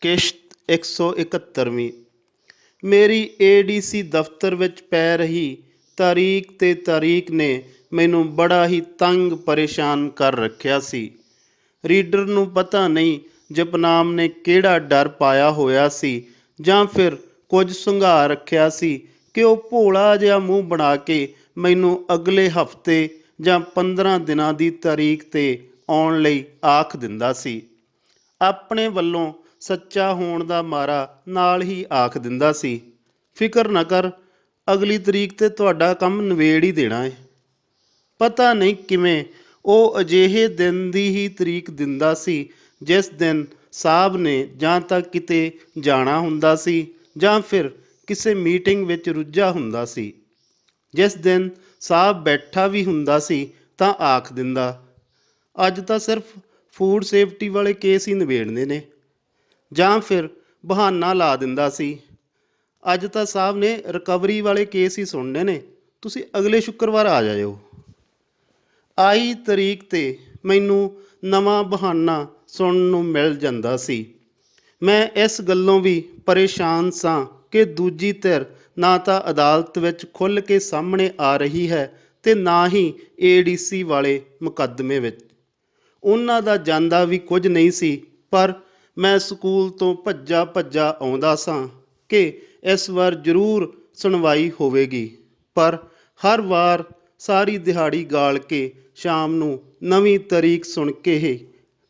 ਕਿਸ਼ਤ 171ਵੀਂ। ਮੇਰੀ ਏਡੀਸੀ ਦਫ਼ਤਰ ਵਿੱਚ ਪੈ ਰਹੀ ਤਾਰੀਖ ਨੇ ਮੈਨੂੰ ਬੜਾ ਹੀ ਤੰਗ ਪਰੇਸ਼ਾਨ ਕਰ ਰੱਖਿਆ ਸੀ। ਰੀਡਰ ਨੂੰ ਪਤਾ ਨਹੀਂ ਜਪਨਾਮ ਨੇ ਕਿਹੜਾ ਡਰ ਪਾਇਆ ਹੋਇਆ ਸੀ ਜਾਂ ਫਿਰ ਕੁਝ ਸੁੰਘਾ ਰੱਖਿਆ ਸੀ ਕਿ ਉਹ ਭੋਲਾ ਜਿਹਾ ਮੂੰਹ ਬਣਾ ਕੇ ਮੈਨੂੰ ਅਗਲੇ ਹਫ਼ਤੇ ਜਾਂ 15 ਦਿਨਾਂ ਦੀ ਤਾਰੀਖ 'ਤੇ ਆਉਣ ਲਈ ਆਖ ਦਿੰਦਾ ਸੀ। ਆਪਣੇ ਵੱਲੋਂ ਸੱਚਾ ਹੋਣ ਦਾ ਮਾਰਾ ਨਾਲ ਹੀ ਆਖ ਦਿੰਦਾ ਸੀ, ਫਿਕਰ ਨਾ ਕਰ, ਅਗਲੀ ਤਰੀਕ 'ਤੇ ਤੁਹਾਡਾ ਕੰਮ ਨਿਬੇੜ ਹੀ ਦੇਣਾ ਹੈ। ਪਤਾ ਨਹੀਂ ਕਿਵੇਂ ਉਹ ਅਜਿਹੇ ਦਿਨ ਦੀ ਹੀ ਤਰੀਕ ਦਿੰਦਾ ਸੀ ਜਿਸ ਦਿਨ ਸਾਹਿਬ ਨੇ ਜਾਂ ਤਾਂ ਕਿਤੇ ਜਾਣਾ ਹੁੰਦਾ ਸੀ ਜਾਂ ਫਿਰ ਕਿਸੇ ਮੀਟਿੰਗ ਵਿੱਚ ਰੁੱਝਾ ਹੁੰਦਾ ਸੀ। ਜਿਸ ਦਿਨ ਸਾਹਿਬ ਬੈਠਾ ਵੀ ਹੁੰਦਾ ਸੀ ਤਾਂ ਆਖ ਦਿੰਦਾ, ਅੱਜ ਤਾਂ ਸਿਰਫ ਫੂਡ ਸੇਫਟੀ ਵਾਲੇ ਕੇਸ ਹੀ ਨਿਬੇੜਨੇ ਨੇ। ਜਾਂ ਫਿਰ ਬਹਾਨਾ ਲਾ ਦਿੰਦਾ ਸੀ, ਅੱਜ ਤਾਂ ਸਾਹਿਬ ਨੇ ਰਿਕਵਰੀ ਵਾਲੇ ਕੇਸ ਹੀ ਸੁਣਨੇ ਨੇ, ਤੁਸੀਂ ਅਗਲੇ ਸ਼ੁੱਕਰਵਾਰ ਆ ਜਾਇਓ। ਆਈ ਤਰੀਕ 'ਤੇ ਮੈਨੂੰ ਨਵਾਂ ਬਹਾਨਾ ਸੁਣਨ ਨੂੰ ਮਿਲ ਜਾਂਦਾ ਸੀ। ਮੈਂ ਇਸ ਗੱਲੋਂ ਵੀ ਪਰੇਸ਼ਾਨ ਸਾਂ ਕਿ ਦੂਜੀ ਧਿਰ ਨਾ ਤਾਂ ਅਦਾਲਤ ਵਿੱਚ ਖੁੱਲ੍ਹ ਕੇ ਸਾਹਮਣੇ ਆ ਰਹੀ ਹੈ ਤੇ ਨਾ ਹੀ ਏਡੀਸੀ ਵਾਲੇ ਮੁਕੱਦਮੇ ਵਿੱਚ। ਉਹਨਾਂ ਦਾ ਜਾਂਦਾ ਵੀ ਕੁਝ ਨਹੀਂ ਸੀ, ਪਰ ਮੈਂ ਸਕੂਲ ਤੋਂ ਭੱਜਾ ਆਉਂਦਾ ਸਾਂ ਕਿ ਇਸ ਵਾਰ ਜ਼ਰੂਰ ਸੁਣਵਾਈ ਹੋਵੇਗੀ, ਪਰ ਹਰ ਵਾਰ ਸਾਰੀ ਦਿਹਾੜੀ ਗਾਲ ਕੇ ਸ਼ਾਮ ਨੂੰ ਨਵੀਂ ਤਾਰੀਖ ਸੁਣ ਕੇ ਹੀ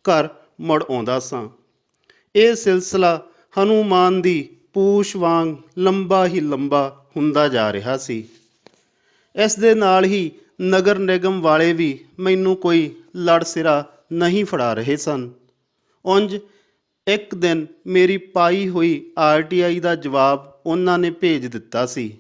ਘਰ ਮੁੜ ਆਉਂਦਾ ਸਾਂ। ਇਹ ਸਿਲਸਿਲਾ ਹਨੂਮਾਨ ਦੀ ਪੂਛ ਵਾਂਗ ਲੰਬਾ ਹੀ ਲੰਬਾ ਹੁੰਦਾ ਜਾ ਰਿਹਾ ਸੀ। ਇਸ ਦੇ ਨਾਲ ਹੀ ਨਗਰ ਨਿਗਮ ਵਾਲੇ ਵੀ ਮੈਨੂੰ ਕੋਈ ਲੜ ਸਿਰਾ ਨਹੀਂ ਫੜਾ ਰਹੇ ਸਨ। ਉਂਝ ਇੱਕ ਦਿਨ ਮੇਰੀ ਪਾਈ ਹੋਈ RTI ਦਾ ਜਵਾਬ ਉਹਨਾਂ ਨੇ ਭੇਜ ਦਿੱਤਾ ਸੀ।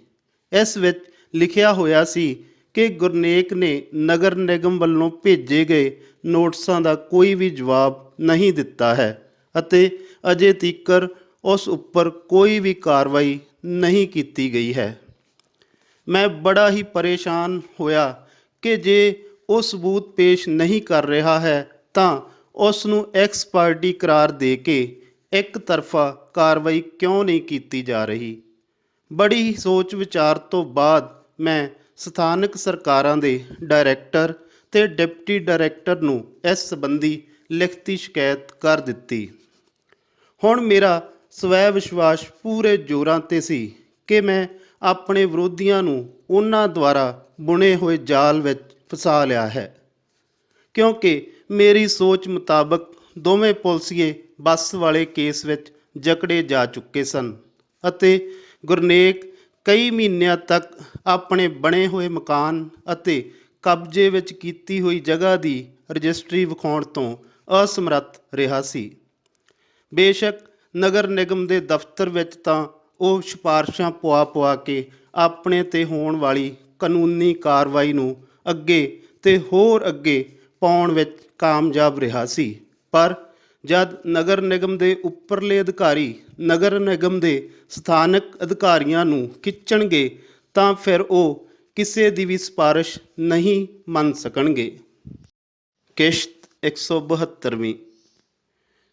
ਇਸ ਵਿੱਚ ਲਿਖਿਆ ਹੋਇਆ ਸੀ ਕਿ ਗੁਰਨੇਕ ਨੇ ਨਗਰ ਨਿਗਮ ਵੱਲੋਂ ਭੇਜੇ ਗਏ ਨੋਟਿਸਾਂ ਦਾ ਕੋਈ ਵੀ ਜਵਾਬ ਨਹੀਂ ਦਿੱਤਾ ਹੈ ਅਤੇ ਅਜੇ ਤੀਕਰ ਉਸ ਉੱਪਰ ਕੋਈ ਵੀ ਕਾਰਵਾਈ ਨਹੀਂ ਕੀਤੀ ਗਈ ਹੈ। ਮੈਂ ਬੜਾ ਹੀ ਪਰੇਸ਼ਾਨ ਹੋਇਆ ਕਿ ਜੇ ਉਹ ਸਬੂਤ ਪੇਸ਼ ਨਹੀਂ ਕਰ ਰਿਹਾ ਹੈ ਤਾਂ ਉਸ ਨੂੰ ਐਕਸ ਪਾਰਟੀ ਕਰਾਰ ਦੇ ਕੇ ਇੱਕ ਤਰਫਾ ਕਾਰਵਾਈ ਕਿਉਂ ਨਹੀਂ ਕੀਤੀ ਜਾ ਰਹੀ। ਬੜੀ ਹੀ ਸੋਚ ਵਿਚਾਰ ਤੋਂ ਬਾਅਦ ਮੈਂ ਸਥਾਨਕ ਸਰਕਾਰਾਂ ਦੇ ਡਾਇਰੈਕਟਰ ਤੇ ਡਿਪਟੀ ਡਾਇਰੈਕਟਰ ਨੂੰ ਇਸ ਸੰਬੰਧੀ ਲਿਖਤੀ ਸ਼ਿਕਾਇਤ ਕਰ ਦਿੱਤੀ। ਹੁਣ ਮੇਰਾ ਸਵੈ ਵਿਸ਼ਵਾਸ ਪੂਰੇ ਜ਼ੋਰਾਂ 'ਤੇ ਸੀ ਕਿ ਮੈਂ ਆਪਣੇ ਵਿਰੋਧੀਆਂ ਨੂੰ ਉਹਨਾਂ ਦੁਆਰਾ ਬੁਣੇ ਹੋਏ ਜਾਲ ਵਿੱਚ ਫਸਾ ਲਿਆ ਹੈ, ਕਿਉਂਕਿ ਮੇਰੀ ਸੋਚ ਮੁਤਾਬਕ ਦੋਵੇਂ ਪੁਲਸੀਏ ਬੱਸ ਵਾਲੇ ਕੇਸ ਵਿੱਚ ਜਕੜੇ ਜਾ ਚੁੱਕੇ ਸਨ ਅਤੇ ਗੁਰਨੇਕ ਕਈ ਮਹੀਨਿਆਂ ਤੱਕ ਆਪਣੇ ਬਣੇ ਹੋਏ ਮਕਾਨ ਅਤੇ ਕਬਜ਼ੇ ਵਿੱਚ ਕੀਤੀ ਹੋਈ ਜਗ੍ਹਾ ਦੀ ਰਜਿਸਟਰੀ ਵਿਖਾਉਣ ਤੋਂ ਅਸਮਰੱਥ ਰਿਹਾ ਸੀ। ਬੇਸ਼ੱਕ ਨਗਰ ਨਿਗਮ ਦੇ ਦਫ਼ਤਰ ਵਿੱਚ ਤਾਂ ਉਹ ਸਿਫਾਰਸ਼ਾਂ ਪੁਆ ਕੇ ਆਪਣੇ 'ਤੇ ਹੋਣ ਵਾਲੀ ਕਾਨੂੰਨੀ ਕਾਰਵਾਈ ਨੂੰ ਅੱਗੇ ਤੇ ਹੋਰ ਅੱਗੇ ਪਾਉਣ ਵਿੱਚ ਕਾਮਯਾਬ ਰਿਹਾ ਸੀ, ਪਰ ਜਦ ਨਗਰ ਨਿਗਮ ਦੇ ਉੱਪਰਲੇ ਅਧਿਕਾਰੀ ਨਗਰ ਨਿਗਮ ਦੇ ਸਥਾਨਕ ਅਧਿਕਾਰੀਆਂ ਨੂੰ ਖਿੱਚਣਗੇ ਤਾਂ ਫਿਰ ਉਹ ਕਿਸੇ ਦੀ ਵੀ ਸਿਫਾਰਿਸ਼ ਨਹੀਂ ਮੰਨ ਸਕਣਗੇ। ਕਿਸ਼ਤ 172ਵੀਂ।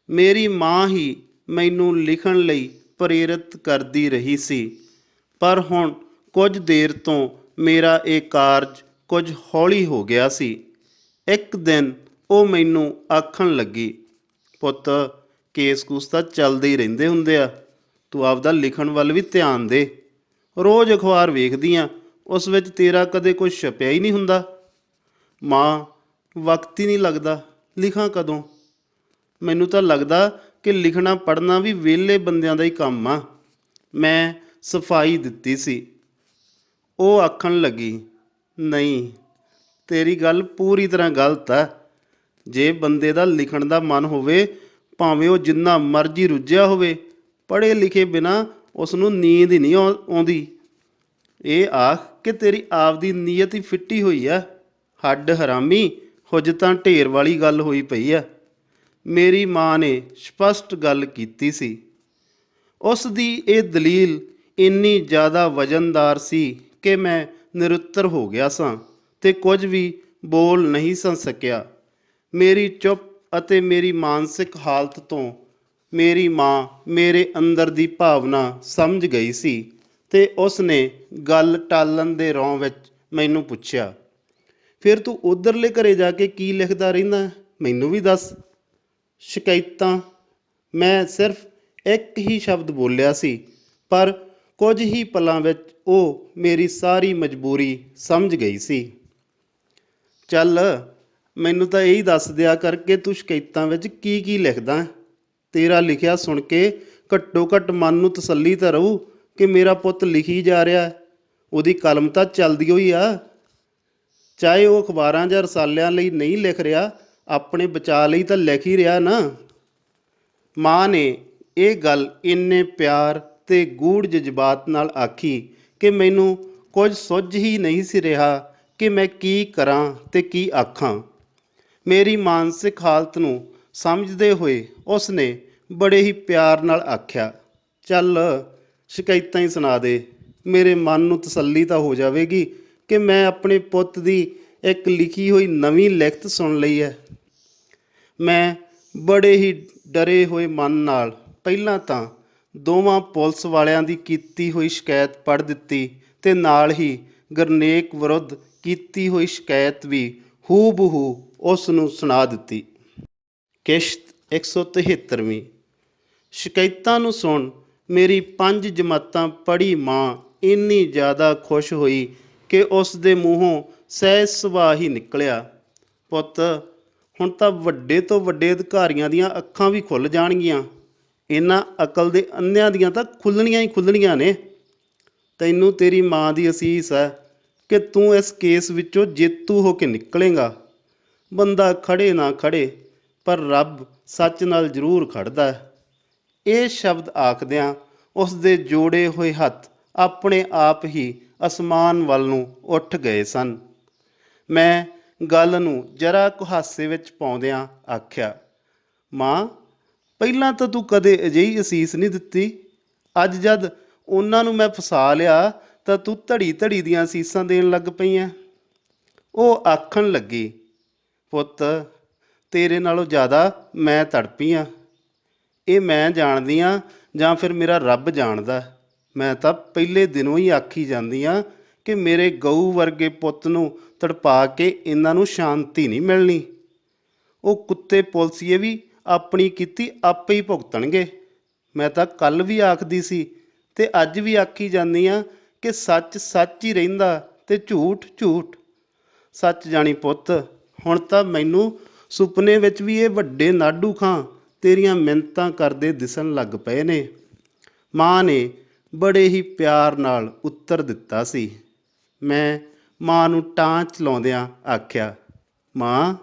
ਮੇਰੀ ਮਾਂ ਹੀ ਮੈਨੂੰ ਲਿਖਣ ਲਈ ਪ੍ਰੇਰਿਤ ਕਰਦੀ ਰਹੀ ਸੀ, ਪਰ ਹੁਣ ਕੁਝ ਦੇਰ ਤੋਂ ਮੇਰਾ ਇਹ ਕਾਰਜ ਕੁਝ ਹੌਲੀ ਹੋ ਗਿਆ ਸੀ। ਇੱਕ ਦਿਨ ਉਹ ਮੈਨੂੰ ਆਖਣ ਲੱਗੀ, ਪੁੱਤ, ਕੇਸ ਕੂਸ ਤਾਂ ਚੱਲਦੇ ਹੀ ਰਹਿੰਦੇ ਹੁੰਦੇ ਆ, ਤੂੰ ਆਪਦਾ ਲਿਖਣ ਵੱਲ ਵੀ ਧਿਆਨ ਦੇ। ਰੋਜ਼ ਅਖਬਾਰ ਵੇਖਦੀ ਆ, ਉਸ ਵਿੱਚ ਤੇਰਾ ਕਦੇ ਕੁਝ ਛਪਿਆ ਹੀ ਨਹੀਂ ਹੁੰਦਾ। ਮਾਂ, ਵਕਤ ਹੀ ਨਹੀਂ ਲੱਗਦਾ, ਲਿਖਾਂ ਕਦੋਂ? ਮੈਨੂੰ ਤਾਂ ਲੱਗਦਾ ਕਿ ਲਿਖਣਾ ਪੜ੍ਹਨਾ ਵੀ ਵਿਹਲੇ ਬੰਦਿਆਂ ਦਾ ਹੀ ਕੰਮ ਆ। ਮੈਂ ਸਫਾਈ ਦਿੱਤੀ ਸੀ। ਉਹ ਆਖਣ ਲੱਗੀ, ਨਹੀਂ, ਤੇਰੀ ਗੱਲ ਪੂਰੀ ਤਰ੍ਹਾਂ ਗਲਤ ਆ। ਜੇ ਬੰਦੇ ਦਾ ਲਿਖਣ ਦਾ ਮਨ ਹੋਵੇ, ਭਾਵੇਂ ਉਹ ਜਿੰਨਾ ਮਰਜ਼ੀ ਰੁੱਝਿਆ ਹੋਵੇ, ਪੜ੍ਹੇ ਲਿਖੇ ਬਿਨਾਂ ਉਸ ਨੂੰ ਨੀਂਦ ਹੀ ਨਹੀਂ ਆਉਂਦੀ। ਇਹ ਆਖ ਕਿ ਤੇਰੀ ਆਪਦੀ ਨੀਅਤ ਹੀ ਫਿੱਟੀ ਹੋਈ ਆ। ਹੱਡ ਹਰਾਮੀ, ਹੁਜਤਾਂ ਢੇਰ ਵਾਲੀ ਗੱਲ ਹੋਈ ਪਈ ਆ। ਮੇਰੀ ਮਾਂ ਨੇ ਸਪਸ਼ਟ ਗੱਲ ਕੀਤੀ ਸੀ। ਉਸ ਦੀ ਇਹ ਦਲੀਲ ਇੰਨੀ ਜ਼ਿਆਦਾ ਵਜ਼ਨਦਾਰ ਸੀ ਕਿ ਮੈਂ ਨਿਰੁੱਤਰ ਹੋ ਗਿਆ ਸਾਂ ਤੇ ਕੁਝ ਵੀ ਬੋਲ ਨਹੀਂ ਸਾਂ ਸਕਿਆ। ਮੇਰੀ ਚੁੱਪ ਅਤੇ ਮੇਰੀ ਮਾਨਸਿਕ ਹਾਲਤ ਤੋਂ ਮੇਰੀ ਮਾਂ ਮੇਰੇ ਅੰਦਰ ਦੀ ਭਾਵਨਾ ਸਮਝ ਗਈ ਸੀ ਤੇ ਉਸ ਨੇ ਗੱਲ ਟਾਲਣ ਦੇ ਰੌਂ ਵਿੱਚ ਮੈਨੂੰ ਪੁੱਛਿਆ, ਫਿਰ ਤੂੰ ਉਧਰਲੇ ਘਰੇ ਜਾ ਕੇ ਕੀ ਲਿਖਦਾ ਰਹਿੰਦਾ, ਮੈਨੂੰ ਵੀ ਦੱਸ। ਸ਼ਿਕਾਇਤਾਂ। ਮੈਂ ਸਿਰਫ ਇੱਕ ਹੀ ਸ਼ਬਦ ਬੋਲਿਆ ਸੀ, ਪਰ ਕੁਝ ਹੀ ਪਲਾਂ ਵਿੱਚ ਉਹ ਮੇਰੀ ਸਾਰੀ ਮਜਬੂਰੀ ਸਮਝ ਗਈ ਸੀ। ਚੱਲ ਮੈਨੂੰ ਤਾਂ ਇਹੀ ਦੱਸ ਦਿਆ ਕਰ ਕਿ ਤੂੰ ਸ਼ਿਕਾਇਤਾਂ ਵਿੱਚ ਕੀ ਕੀ ਲਿਖਦਾ। ਤੇਰਾ ਲਿਖਿਆ ਸੁਣ ਕੇ ਘੱਟੋ ਘੱਟ ਮਨ ਨੂੰ ਤਸੱਲੀ ਤਾਂ ਰਹੂ ਕਿ ਮੇਰਾ ਪੁੱਤ ਲਿਖੀ ਜਾ ਰਿਹਾ, ਉਹਦੀ ਕਲਮ ਤਾਂ ਚੱਲਦੀ ਹੋਈ ਆ। ਚਾਹੇ ਉਹ ਅਖਬਾਰਾਂ ਜਾਂ ਰਸਾਲਿਆਂ ਲਈ ਨਹੀਂ ਲਿਖ ਰਿਹਾ, ਆਪਣੇ ਬਚਾਅ ਲਈ ਤਾਂ ਲਿਖ ਹੀ ਰਿਹਾ ਨਾ। ਮਾਂ ਨੇ ਇਹ ਗੱਲ ਇੰਨੇ ਪਿਆਰ ਤੇ ਗੂੜ੍ਹ ਜਜ਼ਬਾਤ ਨਾਲ ਆਖੀ ਕਿ ਮੈਨੂੰ ਕੁਝ ਸੁੱਝ ਹੀ ਨਹੀਂ ਸੀ ਰਿਹਾ ਕਿ ਮੈਂ ਕੀ ਕਰਾਂ ਤੇ ਕੀ ਆਖਾਂ। ਮੇਰੀ ਮਾਨਸਿਕ ਹਾਲਤ ਨੂੰ ਸਮਝਦੇ ਹੋਏ ਉਸ ਨੇ ਬੜੇ ਹੀ ਪਿਆਰ ਨਾਲ ਆਖਿਆ, ਚੱਲ ਸ਼ਿਕਾਇਤਾਂ ਹੀ ਸੁਣਾ ਦੇ, ਮੇਰੇ ਮਨ ਨੂੰ ਤਸੱਲੀ ਤਾਂ ਹੋ ਜਾਵੇਗੀ ਕਿ ਮੈਂ ਆਪਣੇ ਪੁੱਤ ਦੀ ਇੱਕ ਲਿਖੀ ਹੋਈ ਨਵੀਂ ਲਿਖਤ ਸੁਣ ਲਈ ਹੈ। ਮੈਂ ਬੜੇ ਹੀ ਡਰੇ ਹੋਏ ਮਨ ਨਾਲ ਪਹਿਲਾਂ ਤਾਂ ਦੋਵਾਂ ਪੁਲਿਸ ਵਾਲਿਆਂ ਦੀ ਕੀਤੀ ਹੋਈ ਸ਼ਿਕਾਇਤ ਪੜ੍ਹ ਦਿੱਤੀ ਤੇ ਨਾਲ ਹੀ ਗਰਨੇਕ ਵਿਰੁੱਧ ਕੀਤੀ ਹੋਈ ਸ਼ਿਕਾਇਤ ਵੀ ਹੂਬਹੂ ਉਸ ਨੂੰ ਸੁਣਾ ਦਿੱਤੀ। ਕਿਸ਼ਤ 173ਵੀਂ। ਸ਼ਿਕਾਇਤਾਂ ਨੂੰ ਸੁਣ ਮੇਰੀ 5 ਜਮਾਤਾਂ ਪੜ੍ਹੀ ਮਾਂ ਇੰਨੀ ਜ਼ਿਆਦਾ ਖੁਸ਼ ਹੋਈ ਕਿ ਉਸ ਦੇ ਮੂੰਹੋਂ ਸਹਿਜ ਸੁਭਾਅ ਹੀ ਨਿਕਲਿਆ, ਪੁੱਤ ਹੁਣ ਤਾਂ ਵੱਡੇ ਤੋਂ ਵੱਡੇ ਅਧਿਕਾਰੀਆਂ ਦੀਆਂ ਅੱਖਾਂ ਵੀ ਖੁੱਲ੍ਹ ਜਾਣਗੀਆਂ, ਇਹਨਾਂ ਅਕਲ ਦੇ ਅੰਨ੍ਹਿਆਂ ਦੀਆਂ ਤਾਂ ਖੁੱਲ੍ਹਣੀਆਂ ਹੀ ਖੁੱਲ੍ਹਣੀਆਂ ਨੇ। ਤੈਨੂੰ ਤੇਰੀ ਮਾਂ ਦੀ ਅਸੀਸ ਹੈ ਕਿ ਤੂੰ ਇਸ ਕੇਸ ਵਿੱਚੋਂ ਜੇਤੂ ਹੋ ਕੇ ਨਿਕਲੇਂਗਾ। ਬੰਦਾ ਖੜ੍ਹੇ ਨਾ ਖੜ੍ਹੇ, ਪਰ ਰੱਬ ਸੱਚ ਨਾਲ ਜ਼ਰੂਰ ਖੜ੍ਹਦਾ ਹੈ। ਇਹ ਸ਼ਬਦ ਆਖਦਿਆਂ ਉਸ ਦੇ ਜੋੜੇ ਹੋਏ ਹੱਥ ਆਪਣੇ ਆਪ ਹੀ ਅਸਮਾਨ ਵੱਲ ਨੂੰ ਉੱਠ ਗਏ ਸਨ। ਮੈਂ ਗੱਲ ਨੂੰ ਜਰਾ ਕੁ ਹਾਸੇ ਵਿੱਚ ਪਾਉਂਦਿਆਂ ਆਖਿਆ, ਮਾਂ ਪਹਿਲਾਂ ਤਾਂ ਤੂੰ ਕਦੇ ਅਜਿਹੀ ਅਸੀਸ ਨਹੀਂ ਦਿੱਤੀ, ਅੱਜ ਜਦ ਉਹਨਾਂ ਨੂੰ ਮੈਂ ਫਸਾ ਲਿਆ ਤਾਂ ਤੂੰ ਧੜੀ ਧੜੀ ਦੀਆਂ ਅਸੀਸਾਂ ਦੇਣ ਲੱਗ ਪਈ ਐ। ਉਹ ਆਖਣ ਲੱਗੀ, ਪੁੱਤ ਤੇਰੇ ਨਾਲੋਂ ਜ਼ਿਆਦਾ ਮੈਂ ਤੜਪੀ ਹਾਂ। ਇਹ ਮੈਂ ਜਾਣਦੀ ਹਾਂ ਜਾਂ ਫਿਰ ਮੇਰਾ ਰੱਬ ਜਾਣਦਾ। ਮੈਂ ਤਾਂ ਪਹਿਲੇ ਦਿਨੋਂ ਹੀ ਆਖੀ ਜਾਂਦੀ ਹਾਂ ਕਿ ਮੇਰੇ ਗਊ ਵਰਗੇ ਪੁੱਤ ਨੂੰ ਤੜਪਾ ਕੇ ਇਹਨਾਂ ਨੂੰ ਸ਼ਾਂਤੀ ਨਹੀਂ ਮਿਲਣੀ। ਉਹ ਕੁੱਤੇ ਪੁਲਸੀਏ ਵੀ ਆਪਣੀ ਕੀਤੀ ਆਪੇ ਹੀ ਭੁਗਤਣਗੇ। ਮੈਂ ਤਾਂ ਕੱਲ੍ਹ ਵੀ ਆਖਦੀ ਸੀ ਤੇ ਅੱਜ ਵੀ ਆਖੀ ਜਾਂਦੀ ਹਾਂ ਕਿ ਸੱਚ ਸੱਚ ਹੀ ਰਹਿੰਦਾ ਤੇ ਝੂਠ ਝੂਠ। ਸੱਚ ਜਾਣੀ ਪੁੱਤ, ਹੁਣ ਤਾਂ ਮੈਨੂੰ ਸੁਪਨੇ ਵਿੱਚ ਵੀ ਇਹ ਵੱਡੇ ਨਾਡੂ ਖਾਂ ਤੇਰੀਆਂ ਮਿੰਨਤਾਂ ਕਰਦੇ ਦਿਸਣ ਲੱਗ ਪਏ ਨੇ। ਮਾਂ ਨੇ ਬੜੇ ਹੀ ਪਿਆਰ ਨਾਲ ਉੱਤਰ ਦਿੱਤਾ ਸੀ। ਮੈਂ ਮਾਂ ਨੂੰ ਟਾਂ ਚਲਾਉਂਦਿਆਂ ਆਖਿਆ, ਮਾਂ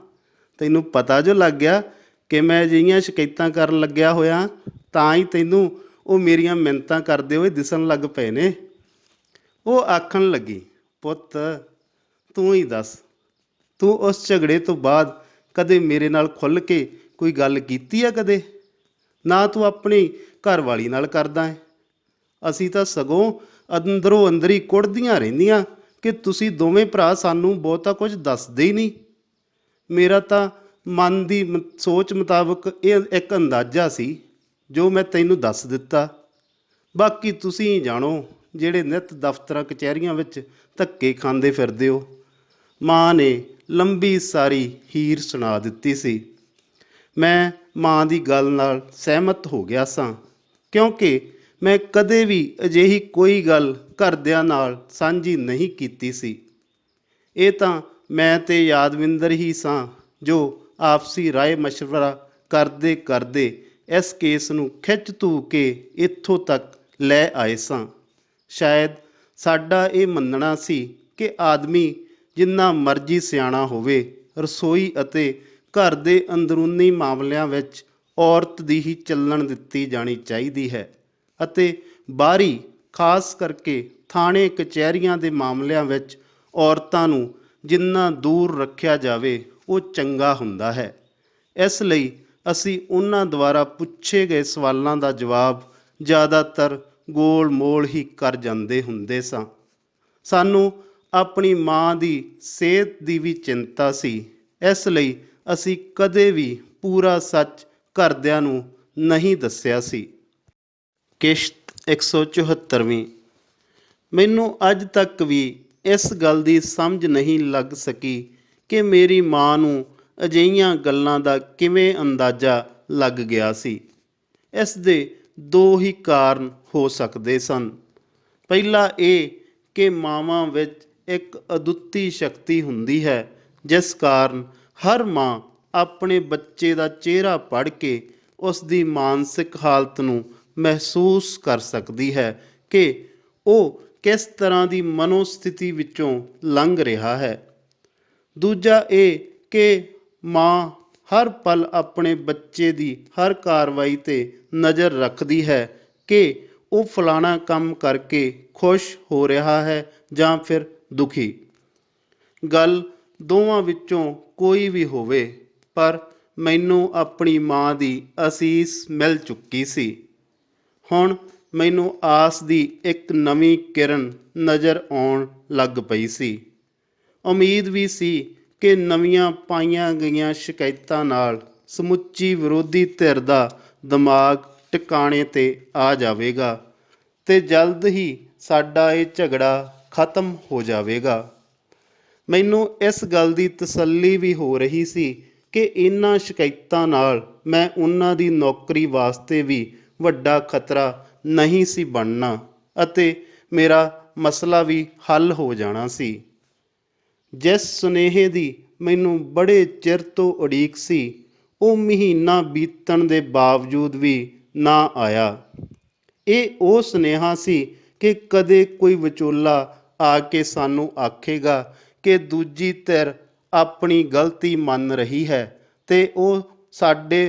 ਤੈਨੂੰ ਪਤਾ ਜੋ ਲੱਗ ਗਿਆ ਕਿ ਮੈਂ ਅਜਿਹੀਆਂ ਸ਼ਿਕਾਇਤਾਂ ਕਰਨ ਲੱਗਿਆ ਹੋਇਆ, ਤਾਂ ਹੀ ਤੈਨੂੰ ਉਹ ਮੇਰੀਆਂ ਮਿੰਨਤਾਂ ਕਰਦੇ ਹੋਏ ਦਿਸਣ ਲੱਗ ਪਏ ਨੇ। ਉਹ ਆਖਣ ਲੱਗੀ, ਪੁੱਤ ਤੂੰ ਹੀ ਦੱਸ, ਤੂੰ ਉਸ ਝਗੜੇ ਤੋਂ ਬਾਅਦ ਕਦੇ ਮੇਰੇ ਨਾਲ ਖੁੱਲ੍ਹ ਕੇ ਕੋਈ ਗੱਲ ਕੀਤੀ ਆ ਕਦੇ? ਨਾ ਤੂੰ ਆਪਣੀ ਘਰਵਾਲੀ ਨਾਲ ਕਰਦਾ ਹੈ। ਅਸੀਂ ਤਾਂ ਸਗੋਂ ਅੰਦਰੋਂ ਅੰਦਰ ਹੀ ਕੁੜਦੀਆਂ ਰਹਿੰਦੀਆਂ ਕਿ ਤੁਸੀਂ ਦੋਵੇਂ ਭਰਾ ਸਾਨੂੰ ਬਹੁਤਾ ਕੁਝ ਦੱਸਦੇ ਹੀ ਨਹੀਂ। ਮੇਰਾ ਤਾਂ ਮਨ ਦੀ ਸੋਚ ਮੁਤਾਬਕ ਇਹ ਇੱਕ ਅੰਦਾਜ਼ਾ ਸੀ ਜੋ ਮੈਂ ਤੈਨੂੰ ਦੱਸ ਦਿੱਤਾ। ਬਾਕੀ ਤੁਸੀਂ ਹੀ ਜਾਣੋ ਜਿਹੜੇ ਨਿੱਤ ਦਫ਼ਤਰਾਂ ਕਚਹਿਰੀਆਂ ਵਿੱਚ ਧੱਕੇ ਖਾਂਦੇ ਫਿਰਦੇ ਹੋ। ਮਾਂ ਨੇ ਲੰਬੀ ਸਾਰੀ ਹੀਰ ਸੁਣਾ ਦਿੱਤੀ ਸੀ। ਮੈਂ ਮਾਂ ਦੀ ਗੱਲ ਨਾਲ ਸਹਿਮਤ ਹੋ ਗਿਆ ਸਾਂ, ਕਿਉਂਕਿ ਮੈਂ ਕਦੇ ਵੀ ਅਜਿਹੀ ਕੋਈ ਗੱਲ ਘਰਦਿਆਂ ਨਾਲ ਸਾਂਝੀ ਨਹੀਂ ਕੀਤੀ ਸੀ। ਇਹ ਤਾਂ ਮੈਂ ਤੇ ਯਾਦਵਿੰਦਰ ਹੀ ਸਾਂ ਜੋ ਆਪਸੀ ਰਾਏ ਮਸ਼ਵਰਾ ਕਰਦੇ ਕਰਦੇ ਇਸ ਕੇਸ ਨੂੰ ਖਿੱਚ ਧੂ ਕੇ ਇੱਥੋਂ ਤੱਕ ਲੈ ਆਏ ਸਾਂ। ਸ਼ਾਇਦ ਸਾਡਾ ਇਹ ਮੰਨਣਾ ਸੀ ਕਿ ਆਦਮੀ ਜਿੰਨਾ ਮਰਜ਼ੀ ਸਿਆਣਾ ਹੋਵੇ, ਰਸੋਈ ਅਤੇ ਘਰ ਦੇ ਅੰਦਰੂਨੀ ਮਾਮਲਿਆਂ ਵਿੱਚ ਔਰਤ ਦੀ ਹੀ ਚੱਲਣ ਦਿੱਤੀ ਜਾਣੀ ਚਾਹੀਦੀ ਹੈ ਅਤੇ ਬਾਹਰੀ, ਖਾਸ ਕਰਕੇ ਥਾਣੇ ਕਚਹਿਰੀਆਂ ਦੇ ਮਾਮਲਿਆਂ ਵਿੱਚ ਔਰਤਾਂ ਨੂੰ ਜਿੰਨਾ ਦੂਰ ਰੱਖਿਆ ਜਾਵੇ ਉਹ ਚੰਗਾ ਹੁੰਦਾ ਹੈ। ਇਸ ਲਈ ਅਸੀਂ ਉਹਨਾਂ ਦੁਆਰਾ ਪੁੱਛੇ ਗਏ ਸਵਾਲਾਂ ਦਾ ਜਵਾਬ ਜ਼ਿਆਦਾਤਰ ਗੋਲ ਮੋਲ ਹੀ ਕਰ ਜਾਂਦੇ ਹੁੰਦੇ ਸਾਂ। ਸਾਨੂੰ ਆਪਣੀ ਮਾਂ ਦੀ ਸਿਹਤ ਦੀ ਵੀ ਚਿੰਤਾ ਸੀ, ਇਸ ਲਈ ਅਸੀਂ ਕਦੇ ਵੀ ਪੂਰਾ ਸੱਚ ਘਰਦਿਆਂ ਨੂੰ ਨਹੀਂ ਦੱਸਿਆ ਸੀ। ਕਿਸ਼ਤ 174ਵੀਂ। ਮੈਨੂੰ ਅੱਜ ਤੱਕ ਵੀ ਇਸ ਗੱਲ ਦੀ ਸਮਝ ਨਹੀਂ ਲੱਗ ਸਕੀ ਕਿ ਮੇਰੀ ਮਾਂ ਨੂੰ ਅਜਿਹੀਆਂ ਗੱਲਾਂ ਦਾ ਕਿਵੇਂ ਅੰਦਾਜ਼ਾ ਲੱਗ ਗਿਆ ਸੀ। ਇਸ ਦੇ ਦੋ ਹੀ ਕਾਰਨ ਹੋ ਸਕਦੇ ਸਨ। ਪਹਿਲਾ ਇਹ ਕਿ ਮਾਵਾਂ ਵਿੱਚ ਇੱਕ ਅਦੁੱਤੀ ਸ਼ਕਤੀ ਹੁੰਦੀ ਹੈ, ਜਿਸ ਕਾਰਨ ਹਰ ਮਾਂ ਆਪਣੇ ਬੱਚੇ ਦਾ ਚਿਹਰਾ ਪੜ੍ਹ ਕੇ ਉਸ ਦੀ ਮਾਨਸਿਕ ਹਾਲਤ ਨੂੰ ਮਹਿਸੂਸ ਕਰ ਸਕਦੀ ਹੈ ਕਿ ਉਹ ਕਿਸ ਤਰ੍ਹਾਂ ਦੀ ਮਨੋਸਥਿਤੀ ਵਿੱਚੋਂ ਲੰਘ ਰਿਹਾ ਹੈ। ਦੂਜਾ ਇਹ ਕਿ ਮਾਂ ਹਰ ਪਲ ਆਪਣੇ ਬੱਚੇ ਦੀ ਹਰ ਕਾਰਵਾਈ 'ਤੇ ਨਜ਼ਰ ਰੱਖਦੀ ਹੈ ਕਿ ਉਹ ਫਲਾਣਾ ਕੰਮ ਕਰਕੇ ਖੁਸ਼ ਹੋ ਰਿਹਾ ਹੈ ਜਾਂ ਫਿਰ ਦੁਖੀ। ਗੱਲ ਦੋਵਾਂ ਵਿੱਚੋਂ ਕੋਈ ਵੀ ਹੋਵੇ, ਪਰ ਮੈਨੂੰ ਆਪਣੀ ਮਾਂ ਦੀ ਅਸੀਸ ਮਿਲ ਚੁੱਕੀ ਸੀ। ਹੁਣ ਮੈਨੂੰ ਆਸ ਦੀ ਇੱਕ ਨਵੀਂ ਕਿਰਨ ਨਜ਼ਰ ਆਉਣ ਲੱਗ ਪਈ ਸੀ। ਉਮੀਦ ਵੀ ਸੀ ਕਿ ਨਵੀਆਂ ਪਾਈਆਂ ਗਈਆਂ ਸ਼ਿਕਾਇਤਾਂ ਨਾਲ ਸਮੁੱਚੀ ਵਿਰੋਧੀ ਧਿਰ ਦਾ ਦਿਮਾਗ ਟਿਕਾਣੇ 'ਤੇ ਆ ਜਾਵੇਗਾ ਤੇ ਜਲਦ ਹੀ ਸਾਡਾ ਇਹ ਝਗੜਾ ਖਤਮ ਹੋ ਜਾਵੇਗਾ। ਮੈਨੂੰ ਇਸ ਗੱਲ ਦੀ ਤਸੱਲੀ ਵੀ ਹੋ ਰਹੀ ਸੀ ਕਿ ਇਹਨਾਂ ਸ਼ਿਕਾਇਤਾਂ ਨਾਲ ਮੈਂ ਉਹਨਾਂ ਦੀ ਨੌਕਰੀ ਵਾਸਤੇ ਵੀ ਵੱਡਾ ਖਤਰਾ ਨਹੀਂ ਸੀ ਬਣਨਾ ਅਤੇ ਮੇਰਾ ਮਸਲਾ ਵੀ ਹੱਲ ਹੋ ਜਾਣਾ ਸੀ। ਜਿਸ ਸੁਨੇਹੇ ਦੀ ਮੈਨੂੰ ਬੜੇ ਚਿਰ ਤੋਂ ਉਡੀਕ ਸੀ, ਉਹ ਮਹੀਨਾ ਬੀਤਣ ਦੇ ਬਾਵਜੂਦ ਵੀ ਨਾ ਆਇਆ। ਇਹ ਉਹ ਸੁਨੇਹਾ ਸੀ ਕਿ ਕਦੇ ਕੋਈ ਵਿਚੋਲਾ ਆ ਕੇ ਸਾਨੂੰ ਆਖੇਗਾ ਕਿ ਦੂਜੀ ਧਿਰ ਆਪਣੀ ਗਲਤੀ ਮੰਨ ਰਹੀ ਹੈ ਤੇ ਉਹ ਸਾਡੇ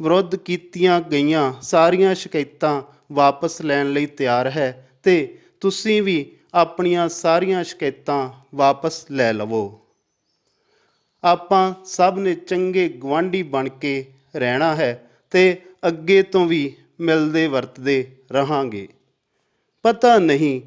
ਵਿਰੁੱਧ ਕੀਤੀਆਂ ਗਈਆਂ ਸਾਰੀਆਂ ਸ਼ਿਕਾਇਤਾਂ ਵਾਪਸ ਲੈਣ ਲਈ ਤਿਆਰ ਹੈ ਤੇ ਤੁਸੀਂ ਵੀ ਆਪਣੀਆਂ ਸਾਰੀਆਂ ਸ਼ਿਕਾਇਤਾਂ ਵਾਪਸ ਲੈ ਲਵੋ। ਆਪਾਂ ਸਭ ਨੇ ਚੰਗੇ ਗੁਆਂਢੀ ਬਣ ਕੇ ਰਹਿਣਾ ਹੈ ਤੇ ਅੱਗੇ ਤੋਂ ਵੀ ਮਿਲਦੇ ਵਰਤਦੇ ਰਹਾਂਗੇ। ਪਤਾ ਨਹੀਂ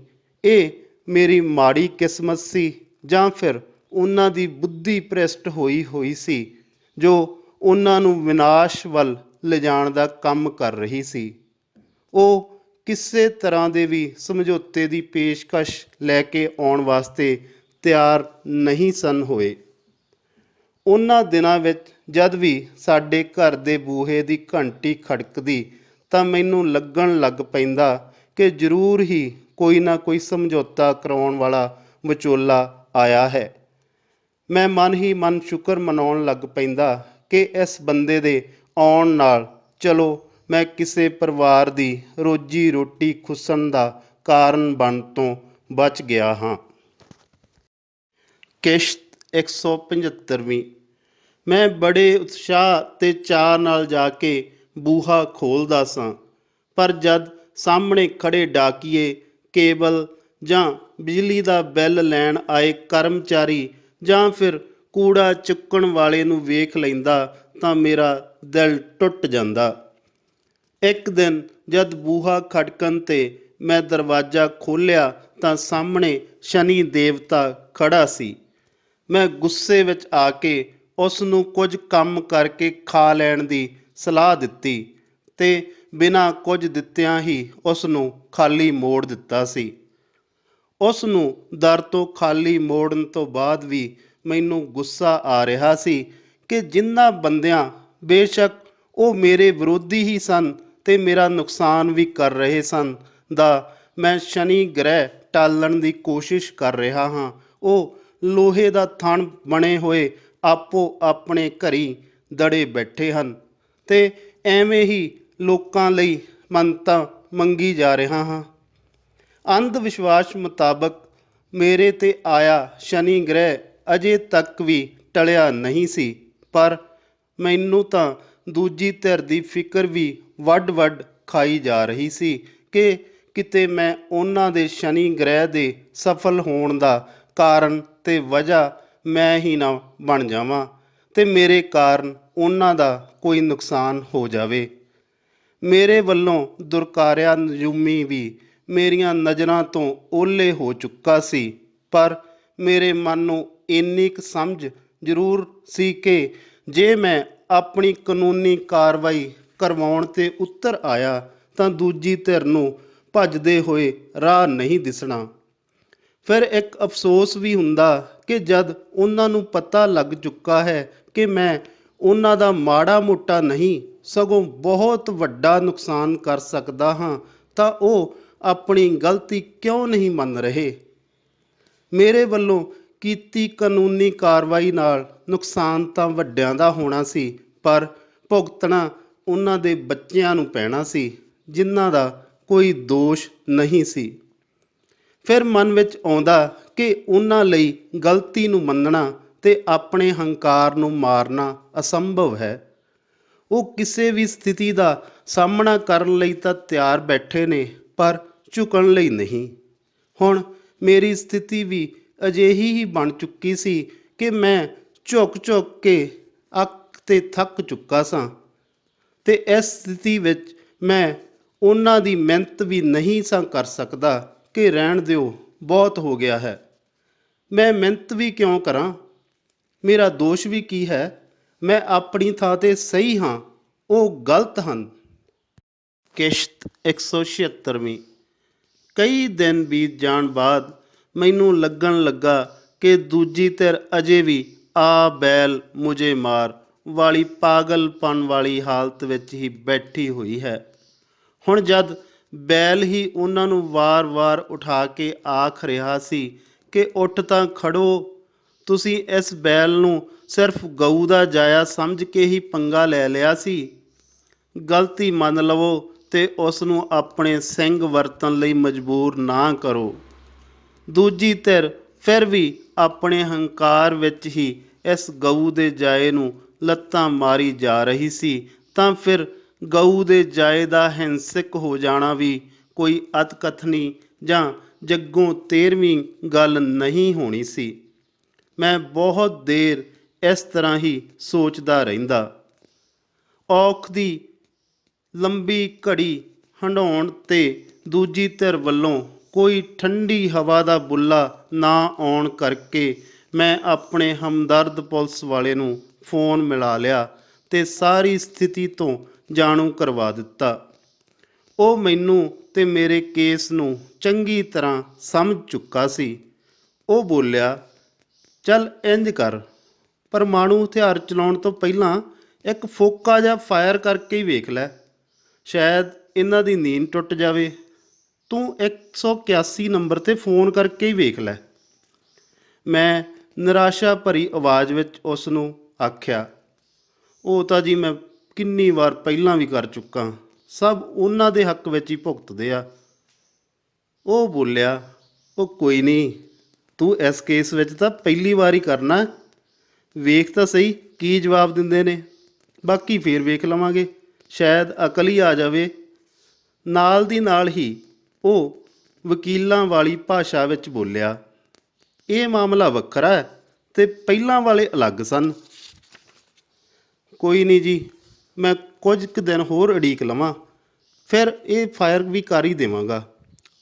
ਇਹ ਮੇਰੀ ਮਾੜੀ ਕਿਸਮਤ ਸੀ ਜਾਂ ਫਿਰ ਉਹਨਾਂ ਦੀ ਬੁੱਧੀ ਭ੍ਰਿਸ਼ਟ ਹੋਈ ਸੀ ਜੋ ਉਹਨਾਂ ਨੂੰ ਵਿਨਾਸ਼ ਵੱਲ ਲਿਜਾਣ ਦਾ ਕੰਮ ਕਰ ਰਹੀ ਸੀ। ਉਹ ਕਿਸੇ ਤਰ੍ਹਾਂ ਦੇ ਵੀ ਸਮਝੌਤੇ ਦੀ ਪੇਸ਼ਕਸ਼ ਲੈ ਕੇ ਆਉਣ ਵਾਸਤੇ ਤਿਆਰ ਨਹੀਂ ਸਨ ਹੋਏ। ਉਹਨਾਂ ਦਿਨਾਂ ਵਿੱਚ ਜਦ ਵੀ ਸਾਡੇ ਘਰ ਦੇ ਬੂਹੇ ਦੀ ਘੰਟੀ ਖੜਕਦੀ ਤਾਂ ਮੈਨੂੰ ਲੱਗਣ ਲੱਗ ਪੈਂਦਾ ਕਿ ਜ਼ਰੂਰ ਹੀ ਕੋਈ ਨਾ ਕੋਈ ਸਮਝੌਤਾ ਕਰਾਉਣ ਵਾਲਾ ਵਿਚੋਲਾ ਆਇਆ ਹੈ। ਮੈਂ ਮਨ ਹੀ ਮਨ ਸ਼ੁਕਰ ਮਨਾਉਣ ਲੱਗ ਪੈਂਦਾ ਕਿ ਇਸ ਬੰਦੇ ਦੇ ਆਉਣ ਨਾਲ ਚਲੋ ਮੈਂ ਕਿਸੇ ਪਰਿਵਾਰ ਦੀ ਰੋਜੀ ਰੋਟੀ ਖੁੱਸਣ ਦਾ ਕਾਰਨ ਬਣਨ ਤੋਂ ਬਚ ਗਿਆ ਹਾਂ। ਕਿਸ਼ਤ 175ਵੀਂ। ਮੈਂ ਬੜੇ ਉਤਸ਼ਾਹ ਤੇ ਚਾਅ ਨਾਲ ਜਾ ਕੇ ਬੂਹਾ ਖੋਲ੍ਹਦਾ ਸਾਂ, ਪਰ ਜਦ ਸਾਹਮਣੇ ਖੜ੍ਹੇ ਡਾਕੀਏ, ਕੇਬਲ ਜਾਂ ਬਿਜਲੀ ਦਾ ਬਿੱਲ ਲੈਣ ਆਏ ਕਰਮਚਾਰੀ ਜਾਂ ਫਿਰ ਕੂੜਾ ਚੁੱਕਣ ਵਾਲੇ ਨੂੰ ਵੇਖ ਲੈਂਦਾ ਤਾਂ ਮੇਰਾ ਦਿਲ ਟੁੱਟ ਜਾਂਦਾ। ਇੱਕ ਦਿਨ ਜਦ ਬੂਹਾ ਖੜਕਣ 'ਤੇ ਮੈਂ ਦਰਵਾਜ਼ਾ ਖੋਲ੍ਹਿਆ ਤਾਂ ਸਾਹਮਣੇ ਸ਼ਨੀ ਦੇਵਤਾ ਖੜ੍ਹਾ ਸੀ। ਮੈਂ ਗੁੱਸੇ ਵਿੱਚ ਆ ਕੇ ਉਸ ਨੂੰ ਕੁਝ ਕੰਮ ਕਰਕੇ ਖਾ ਲੈਣ ਦੀ ਸਲਾਹ ਦਿੱਤੀ ਤੇ ਬਿਨਾਂ ਕੁਝ ਦਿੱਤਿਆਂ ਹੀ ਉਸ ਨੂੰ ਖਾਲੀ ਮੋੜ ਦਿੱਤਾ ਸੀ। ਉਸ ਨੂੰ ਦਰ ਤੋਂ ਖਾਲੀ ਮੋੜਨ ਤੋਂ ਬਾਅਦ ਵੀ ਮੈਨੂੰ ਗੁੱਸਾ ਆ ਰਿਹਾ ਸੀ ਕਿ ਜਿਨ੍ਹਾਂ ਬੰਦਿਆਂ, ਬੇਸ਼ੱਕ ਉਹ ਮੇਰੇ ਵਿਰੋਧੀ ਹੀ ਸਨ ਤੇ ਮੇਰਾ ਨੁਕਸਾਨ ਵੀ ਕਰ ਰਹੇ ਸਨ, ਦਾ ਮੈਂ ਸ਼ਨੀ ਗ੍ਰਹਿ ਟਾਲਣ ਦੀ ਕੋਸ਼ਿਸ਼ ਕਰ ਰਿਹਾ ਹਾਂ, ਉਹ ਲੋਹੇ ਦਾ ਥਣ ਬਣੇ ਹੋਏ ਆਪੋ ਆਪਣੇ ਘਰੀਂ ਦੜੇ ਬੈਠੇ ਹਨ ਤੇ ਐਵੇਂ ਹੀ ਲੋਕਾਂ ਲਈ ਮੰਨਤਾਂ ਮੰਗੀ ਜਾ ਰਿਹਾ ਹਾਂ। ਅੰਧ ਵਿਸ਼ਵਾਸ ਮੁਤਾਬਕ ਮੇਰੇ 'ਤੇ ਆਇਆ ਸ਼ਨੀ ਗ੍ਰਹਿ ਅਜੇ ਤੱਕ ਵੀ ਟਲਿਆ ਨਹੀਂ ਸੀ, ਪਰ ਮੈਨੂੰ ਤਾਂ ਦੂਜੀ ਧਿਰ ਦੀ ਫਿਕਰ ਵੀ ਵੱਡ ਖਾਈ ਜਾ ਰਹੀ ਸੀ ਕਿ ਕਿਤੇ ਮੈਂ ਉਹਨਾਂ ਦੇ ਸ਼ਨੀ ਗ੍ਰਹਿ ਦੇ ਸਫਲ ਹੋਣ ਦਾ ਕਾਰਨ ਤੇ ਵਜ੍ਹਾ ਮੈਂ ਹੀ ਨਾ ਬਣ ਜਾਵਾਂ ਤੇ ਮੇਰੇ ਕਾਰਨ ਉਹਨਾਂ ਦਾ ਕੋਈ ਨੁਕਸਾਨ ਹੋ ਜਾਵੇ। ਮੇਰੇ ਵੱਲੋਂ ਦੁਰਕਾਰਿਆ ਨਜੂਮੀ ਵੀ ਮੇਰੀਆਂ ਨਜ਼ਰਾਂ ਤੋਂ ਓਹਲੇ ਹੋ ਚੁੱਕਾ ਸੀ, ਪਰ ਮੇਰੇ ਮਨ ਨੂੰ ਇੰਨੀ ਕੁ ਸਮਝ ਜ਼ਰੂਰ ਸੀ ਕਿ ਜੇ ਮੈਂ ਆਪਣੀ ਕਾਨੂੰਨੀ ਕਾਰਵਾਈ ਕਰਵਾਉਣ 'ਤੇ ਉਤਰ ਆਇਆ ਤਾਂ ਦੂਜੀ ਧਿਰ ਨੂੰ ਭੱਜਦੇ ਹੋਏ ਰਾਹ ਨਹੀਂ ਦਿਸਣਾ। ਫਿਰ ਇੱਕ ਅਫਸੋਸ ਵੀ ਹੁੰਦਾ ਕਿ ਜਦ ਉਹਨਾਂ ਨੂੰ ਪਤਾ ਲੱਗ ਚੁੱਕਾ ਹੈ ਕਿ ਮੈਂ ਉਹਨਾਂ ਦਾ ਮਾੜਾ ਮੋਟਾ ਨਹੀਂ ਸਗੋਂ ਬਹੁਤ ਵੱਡਾ ਨੁਕਸਾਨ ਕਰ ਸਕਦਾ ਹਾਂ ਤਾਂ ਉਹ ਆਪਣੀ ਗਲਤੀ ਕਿਉਂ ਨਹੀਂ ਮੰਨ ਰਹੇ। ਮੇਰੇ ਵੱਲੋਂ ਕੀਤੀ ਕਾਨੂੰਨੀ ਕਾਰਵਾਈ ਨਾਲ ਨੁਕਸਾਨ ਤਾਂ ਵੱਡਿਆਂ ਦਾ ਹੋਣਾ ਸੀ, ਪਰ ਭੁਗਤਣਾ ਉਹਨਾਂ ਦੇ ਬੱਚਿਆਂ ਨੂੰ ਪੈਣਾ ਸੀ ਜਿਨ੍ਹਾਂ ਦਾ ਕੋਈ ਦੋਸ਼ ਨਹੀਂ ਸੀ। ਫਿਰ ਮਨ ਵਿੱਚ ਆਉਂਦਾ ਕਿ ਉਹਨਾਂ ਲਈ ਗਲਤੀ ਨੂੰ ਮੰਨਣਾ ਤੇ ਆਪਣੇ ਹੰਕਾਰ ਨੂੰ ਮਾਰਨਾ ਅਸੰਭਵ ਹੈ। ਉਹ ਕਿਸੇ ਵੀ ਸਥਿਤੀ ਦਾ ਸਾਹਮਣਾ ਕਰਨ ਲਈ ਤਾਂ ਤਿਆਰ ਬੈਠੇ ਨੇ, ਪਰ ਝੁਕਣ ਲਈ ਨਹੀਂ। ਹੁਣ ਮੇਰੀ ਸਥਿਤੀ ਵੀ ਅਜਿਹੀ ਹੀ ਬਣ ਚੁੱਕੀ ਸੀ ਕਿ ਮੈਂ ਝੁਕ ਝੁਕ ਕੇ ਅੱਕ ਤੇ ਥੱਕ ਚੁੱਕਾ ਸਾਂ ਤੇ ਇਸ ਸਥਿਤੀ ਵਿੱਚ ਮੈਂ ਉਹਨਾਂ ਦੀ ਮਿਹਨਤ ਵੀ ਨਹੀਂ ਸਾਂ ਕਰ ਸਕਦਾ ਕਿ ਰਹਿਣ ਦਿਓ, ਬਹੁਤ ਹੋ ਗਿਆ ਹੈ। ਮੈਂ ਮਿਹਨਤ ਵੀ ਕਿਉਂ ਕਰਾਂ? ਮੇਰਾ ਦੋਸ਼ ਵੀ ਕੀ ਹੈ? ਮੈਂ ਆਪਣੀ ਥਾਂ 'ਤੇ ਸਹੀ ਹਾਂ, ਉਹ ਗਲਤ ਹਨ। ਕਿਸ਼ਤ 176ਵੀਂ। ਕਈ ਦਿਨ ਬੀਤ ਜਾਣ ਬਾਅਦ ਮੈਨੂੰ ਲੱਗਣ ਲੱਗਾ ਕਿ ਦੂਜੀ ਧਿਰ ਅਜੇ ਵੀ ਆ ਬੈਲ ਮੁਝੇ ਮਾਰ ਵਾਲੀ ਪਾਗਲਪਨ ਵਾਲੀ ਹਾਲਤ ਵਿੱਚ ਹੀ ਬੈਠੀ ਹੋਈ ਹੈ। ਹੁਣ ਜਦ ਬੈਲ ਹੀ ਉਹਨਾਂ ਨੂੰ ਵਾਰ-ਵਾਰ ਉਠਾ ਕੇ ਆਖ ਰਿਹਾ ਸੀ ਕਿ ਉੱਠ ਤਾਂ ਖੜੋ, ਤੁਸੀਂ ਇਸ ਬੈਲ ਨੂੰ ਸਿਰਫ ਗਊ ਦਾ ਜਾਇਆ ਸਮਝ ਕੇ ਹੀ ਪੰਗਾ ਲੈ ਲਿਆ ਸੀ। ਗਲਤੀ ਮੰਨ ਲਵੋ ਤੇ ਉਸ ਨੂੰ ਆਪਣੇ ਸਿੰਘ ਵਰਤਣ ਲਈ ਮਜਬੂਰ ਨਾ ਕਰੋ। ਦੂਜੀ ਧਿਰ ਫਿਰ ਵੀ ਆਪਣੇ ਹੰਕਾਰ ਵਿੱਚ ਹੀ ਇਸ ਗਊ ਦੇ ਜਾਏ ਨੂੰ ਲੱਤਾਂ ਮਾਰੀ ਜਾ ਰਹੀ ਸੀ ਤਾਂ ਫਿਰ ਗਊ ਦੇ ਜਾਏ ਦਾ ਹਿੰਸਕ ਹੋ ਜਾਣਾ ਵੀ ਕੋਈ ਅਤਕਥਨੀ ਜਾਂ ਜੱਗੋਂ 13ਵੀਂ ਗੱਲ ਨਹੀਂ ਹੋਣੀ ਸੀ। ਮੈਂ ਬਹੁਤ ਦੇਰ ਇਸ ਤਰ੍ਹਾਂ ਹੀ ਸੋਚਦਾ ਰਹਿੰਦਾ। ਔਖ ਦੀ ਲੰਬੀ ਘੜੀ ਹੰਢਾਉਣ 'ਤੇ ਦੂਜੀ ਧਿਰ ਵੱਲੋਂ ਕੋਈ ਠੰਡੀ ਹਵਾ ਦਾ ਬੁੱਲਾ ਨਾ ਆਉਣ ਕਰਕੇ ਮੈਂ ਆਪਣੇ ਹਮਦਰਦ ਪੁਲਿਸ ਵਾਲੇ ਨੂੰ ਫੋਨ ਮਿਲਾ ਲਿਆ ਤੇ ਸਾਰੀ ਸਥਿਤੀ ਤੋਂ ਜਾਣੂ ਕਰਵਾ ਦਿੱਤਾ। ਉਹ ਮੈਨੂੰ ਤੇ ਮੇਰੇ ਕੇਸ ਨੂੰ ਚੰਗੀ ਤਰ੍ਹਾਂ ਸਮਝ ਚੁੱਕਾ ਸੀ। ਉਹ ਬੋਲਿਆ, ਚੱਲ ਇੰਝ ਕਰ, ਪਰਮਾਣੂ ਹਥਿਆਰ ਚਲਾਉਣ ਤੋਂ ਪਹਿਲਾਂ ਇੱਕ ਫੋਕਾ ਜਿਹਾ ਫਾਇਰ ਕਰਕੇ ਹੀ ਵੇਖ ਲੈ, ਸ਼ਾਇਦ ਇਹਨਾਂ ਦੀ ਨੀਂਦ ਟੁੱਟ ਜਾਵੇ। ਤੂੰ 181 ਨੰਬਰ 'ਤੇ ਫੋਨ ਕਰਕੇ ਹੀ ਵੇਖ ਲੈ। ਮੈਂ ਨਿਰਾਸ਼ਾ ਭਰੀ ਆਵਾਜ਼ ਵਿੱਚ ਉਸ ਨੂੰ ਆਖਿਆ, ਉਹ ਤਾਂ ਜੀ ਮੈਂ ਕਿੰਨੀ ਵਾਰ ਪਹਿਲਾਂ ਵੀ ਕਰ ਚੁੱਕਾ, ਸਭ ਉਹਨਾਂ ਦੇ ਹੱਕ ਵਿੱਚ ਹੀ ਭੁਗਤਦੇ ਆ। ਉਹ ਬੋਲਿਆ, ਉਹ ਕੋਈ ਨਹੀਂ, ਤੂੰ ਇਸ ਕੇਸ ਵਿੱਚ ਤਾਂ ਪਹਿਲੀ ਵਾਰ ਹੀ ਕਰਨਾ, ਵੇਖ ਤਾਂ ਸਹੀ ਕੀ ਜਵਾਬ ਦਿੰਦੇ ਨੇ, ਬਾਕੀ ਫੇਰ ਵੇਖ ਲਵਾਂਗੇ, ਸ਼ਾਇਦ ਅਕਲ ਹੀ ਆ ਜਾਵੇ। ਨਾਲ ਦੀ ਨਾਲ ਹੀ ਉਹ ਵਕੀਲਾਂ ਵਾਲੀ ਭਾਸ਼ਾ ਵਿੱਚ ਬੋਲਿਆ, ਇਹ ਮਾਮਲਾ ਵੱਖਰਾ ਹੈ ਤੇ ਪਹਿਲਾਂ ਵਾਲੇ ਅਲੱਗ ਸਨ। ਕੋਈ ਨਹੀਂ ਜੀ, ਮੈਂ ਕੁਝ ਕੁ ਦਿਨ ਹੋਰ ਉਡੀਕ ਲਵਾਂ, ਫਿਰ ਇਹ ਫਾਇਰ ਵੀ ਕਰ ਹੀ ਦੇਵਾਂਗਾ।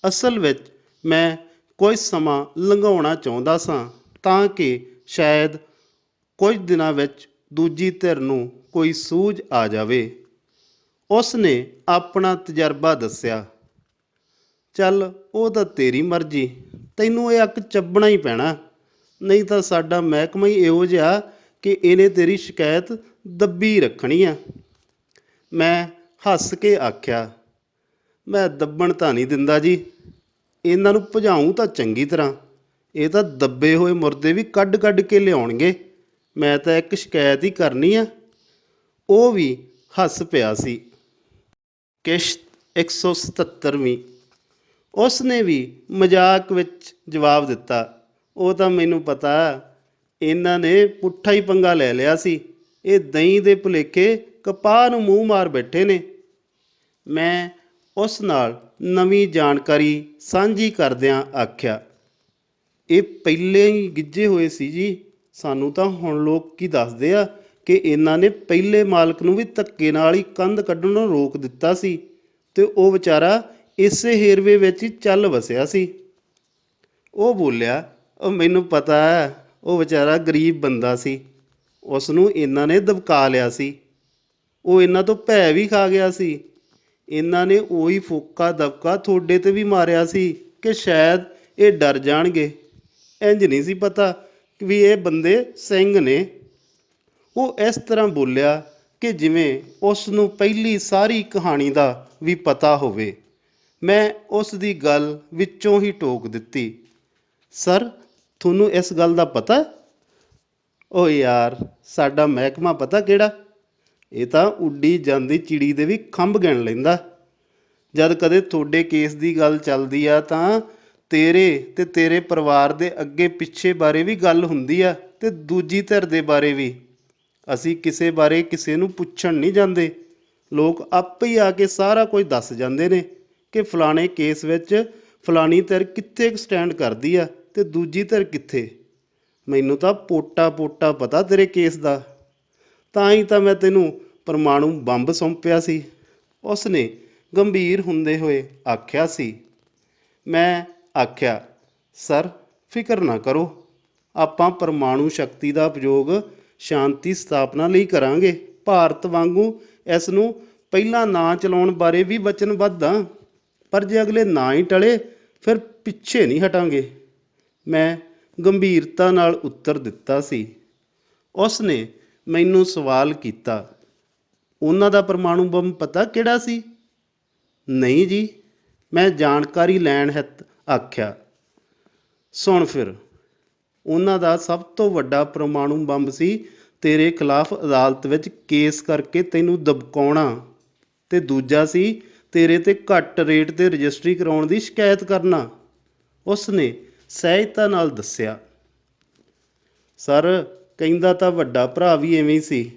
ਅਸਲ ਵਿੱਚ ਮੈਂ ਕੁਝ ਸਮਾਂ ਲੰਘਾਉਣਾ ਚਾਹੁੰਦਾ ਸਾਂ ਤਾਂ ਕਿ ਸ਼ਾਇਦ ਕੁਝ ਦਿਨਾਂ ਵਿੱਚ ਦੂਜੀ ਧਿਰ ਨੂੰ ਕੋਈ ਸੂਝ ਆ ਜਾਵੇ। ਉਸ ਨੇ ਆਪਣਾ ਤਜਰਬਾ ਦੱਸਿਆ। ਚੱਲ ਉਹ ਤਾਂ ਤੇਰੀ ਮਰਜ਼ੀ, ਤੈਨੂੰ ਇਹ ਅੱਕ ਚੱਬਣਾ ਹੀ ਪੈਣਾ, ਨਹੀਂ ਤਾਂ ਸਾਡਾ ਮਹਿਕਮਾ ਹੀ ਇਹੋ ਜਿਹਾ ਕਿ ਇਹਨੇ ਤੇਰੀ ਸ਼ਿਕਾਇਤ ਦੱਬੀ ਰੱਖਣੀ ਆ। ਮੈਂ ਹੱਸ ਕੇ ਆਖਿਆ, ਮੈਂ ਦੱਬਣ ਤਾਂ ਨਹੀਂ ਦਿੰਦਾ ਜੀ, ਇਹਨਾਂ ਨੂੰ ਭਜਾਊਂ ਤਾਂ ਚੰਗੀ ਤਰ੍ਹਾਂ, ਇਹ ਤਾਂ ਦੱਬੇ ਹੋਏ ਮੁਰਦੇ ਵੀ ਕੱਢ ਕੱਢ ਕੇ ਲਿਆਉਣਗੇ, ਮੈਂ ਤਾਂ ਇੱਕ ਸ਼ਿਕਾਇਤ ਹੀ ਕਰਨੀ ਆ। ਉਹ ਵੀ ਹੱਸ ਪਿਆ ਸੀ। ਕਿਸ਼ਤ 177ਵੀਂ। ਉਸ ਨੇ ਵੀ ਮਜ਼ਾਕ ਵਿੱਚ ਜਵਾਬ ਦਿੱਤਾ, ਉਹ ਤਾਂ ਮੈਨੂੰ ਪਤਾ, ਇਹਨਾਂ ਨੇ ਪੁੱਠਾ ਹੀ ਪੰਗਾ ਲੈ ਲਿਆ ਸੀ, ਇਹ ਦਹੀਂ ਦੇ ਭੁਲੇਖੇ ਕਪਾਹ ਨੂੰ ਮੂੰਹ ਮਾਰ ਬੈਠੇ ਨੇ। ਮੈਂ ਉਸ ਨਾਲ ਨਵੀਂ ਜਾਣਕਾਰੀ ਸਾਂਝੀ ਕਰਦਿਆਂ ਆਖਿਆ, ਇਹ ਪਹਿਲੇ ਹੀ ਗਿੱਝੇ ਹੋਏ ਸੀ ਜੀ, ਸਾਨੂੰ ਤਾਂ ਹੁਣ ਲੋਕ ਕੀ ਦੱਸਦੇ ਆ ਕਿ ਇਹਨਾਂ ਨੇ ਪਹਿਲੇ ਮਾਲਕ ਨੂੰ ਵੀ ਧੱਕੇ ਨਾਲ ਹੀ ਕੰਧ ਕੱਢਣੋਂ ਰੋਕ ਦਿੱਤਾ ਸੀ ਤੇ ਉਹ ਵਿਚਾਰਾ ਇਸੇ ਹਿਰਵੇ ਵਿੱਚ ਹੀ ਚੱਲ ਵਸਿਆ ਸੀ। ਉਹ ਬੋਲਿਆ, ਉਹ ਮੈਨੂੰ ਪਤਾ ਹੈ, ਉਹ ਵਿਚਾਰਾ ਗਰੀਬ ਬੰਦਾ ਸੀ, ਉਸ ਨੂੰ ਇਹਨਾਂ ਨੇ ਦਬਕਾ ਲਿਆ ਸੀ। ਉਹ ਇਹਨਾਂ ਤੋਂ ਭੈ ਵੀ ਖਾ ਗਿਆ ਸੀ। ਇਹਨਾਂ ਨੇ ਉਹੀ ਫੋਕਾ ਦਬਕਾ ਤੁਹਾਡੇ ਤੇ ਵੀ ਮਾਰਿਆ ਸੀ ਕਿ ਸ਼ਾਇਦ ਇਹ ਡਰ ਜਾਣਗੇ। ਇੰਜ ਨਹੀਂ ਸੀ ਪਤਾ ਵੀ ਇਹ ਬੰਦੇ ਸਿੰਘ ਨੇ। ਉਹ ਇਸ ਤਰ੍ਹਾਂ ਬੋਲਿਆ ਕਿ ਜਿਵੇਂ ਉਸ ਨੂੰ ਪਹਿਲੀ ਸਾਰੀ ਕਹਾਣੀ ਦਾ ਵੀ ਪਤਾ ਹੋਵੇ। ਮੈਂ ਉਸ ਦੀ ਗੱਲ ਵਿੱਚੋਂ ਹੀ ਟੋਕ ਦਿੱਤੀ, ਸਰ ਤੁਹਾਨੂੰ ਇਸ ਗੱਲ ਦਾ ਪਤਾ? ਓ ਯਾਰ, ਸਾਡਾ ਮਹਿਕਮਾ ਪਤਾ ਕਿਹੜਾ, ਇਹ ਤਾਂ ਉੱਡੀ ਜਾਂਦੀ ਚਿੜੀ ਦੇ ਵੀ ਖੰਭ ਗਿਣ ਲੈਂਦਾ। ਜਦ ਕਦੇ ਤੁਹਾਡੇ ਕੇਸ ਦੀ ਗੱਲ ਚੱਲਦੀ ਆ ਤਾਂ ਤੇਰੇ ਤੇ ਤੇਰੇ ਪਰਿਵਾਰ ਦੇ ਅੱਗੇ ਪਿੱਛੇ ਬਾਰੇ ਵੀ ਗੱਲ ਹੁੰਦੀ ਆ ਤੇ ਦੂਜੀ ਧਿਰ ਦੇ ਬਾਰੇ ਵੀ। ਅਸੀਂ ਕਿਸੇ ਬਾਰੇ ਕਿਸੇ ਨੂੰ ਪੁੱਛਣ ਨਹੀਂ ਜਾਂਦੇ। ਲੋਕ ਆਪੇ ਹੀ ਆ ਕੇ ਸਾਰਾ ਕੁਝ ਦੱਸ ਜਾਂਦੇ ਨੇ ਕਿ ਫਲਾਣੇ ਕੇਸ ਵਿੱਚ ਫਲਾਣੀ ਧਿਰ ਕਿੱਥੇ ਸਟੈਂਡ ਕਰਦੀ ਆ ਤੇ ਦੂਜੀ ਧਿਰ ਕਿੱਥੇ। ਮੈਨੂੰ ਤਾਂ ਪੋਟਾ ਪੋਟਾ ਪਤਾ ਤੇਰੇ ਕੇਸ ਦਾ, ਤਾਂ ਹੀ ਤਾਂ ਮੈਂ ਤੈਨੂੰ ਪਰਮਾਣੂ ਬੰਬ ਸੌਂਪਿਆ ਸੀ। ਉਸ ਨੇ ਗੰਭੀਰ ਹੁੰਦੇ ਹੋਏ ਆਖਿਆ ਸੀ। ਮੈਂ ਆਖਿਆ, ਸਰ ਫਿਕਰ ਨਾ ਕਰੋ, ਆਪਾਂ ਪਰਮਾਣੂ ਸ਼ਕਤੀ ਦਾ ਉਪਯੋਗ ਸ਼ਾਂਤੀ ਸਥਾਪਨਾ ਲਈ ਕਰਾਂਗੇ। ਭਾਰਤ ਵਾਂਗੂ ਇਸ ਨੂੰ ਪਹਿਲਾਂ ਨਾ ਚਲਾਉਣ ਬਾਰੇ ਵੀ ਵਚਨਬੱਧ ਹਾਂ, ਪਰ ਜੇ ਅਗਲੇ ਨਾ ਹੀ ਟਲੇ ਫਿਰ ਪਿੱਛੇ ਨਹੀਂ ਹਟਾਂਗੇ। ਮੈਂ ਗੰਭੀਰਤਾ ਨਾਲ ਉੱਤਰ ਦਿੱਤਾ ਸੀ। ਉਸ ਨੇ ਮੈਨੂੰ ਸਵਾਲ ਕੀਤਾ, ਉਹਨਾਂ ਦਾ ਪਰਮਾਣੂ ਬੰਬ ਪਤਾ ਕਿਹੜਾ ਸੀ? ਨਹੀਂ ਜੀ, ਮੈਂ ਜਾਣਕਾਰੀ ਲੈਣ ਹਿੱਤ ਆਖਿਆ। ਸੁਣ ਫਿਰ, ਉਹਨਾਂ ਦਾ ਸਭ ਤੋਂ ਵੱਡਾ ਪਰਮਾਣੂ ਬੰਬ ਸੀ ਤੇਰੇ ਖਿਲਾਫ ਅਦਾਲਤ ਵਿੱਚ ਕੇਸ ਕਰਕੇ ਤੈਨੂੰ ਦਬਕਾਉਣਾ, ਤੇ ਦੂਜਾ ਸੀ ਤੇਰੇ ਤੇ ਘੱਟ ਰੇਟ 'ਤੇ ਰਜਿਸਟਰੀ ਕਰਾਉਣ ਦੀ ਸ਼ਿਕਾਇਤ ਕਰਨਾ। ਉਸ ਨੇ ਸਹਿਜਤਾ ਨਾਲ ਦੱਸਿਆ। ਸਰ ਕਹਿੰਦਾ ਤਾਂ ਵੱਡਾ ਭਰਾ ਵੀ ਐਵੇਂ ਹੀ ਸੀ,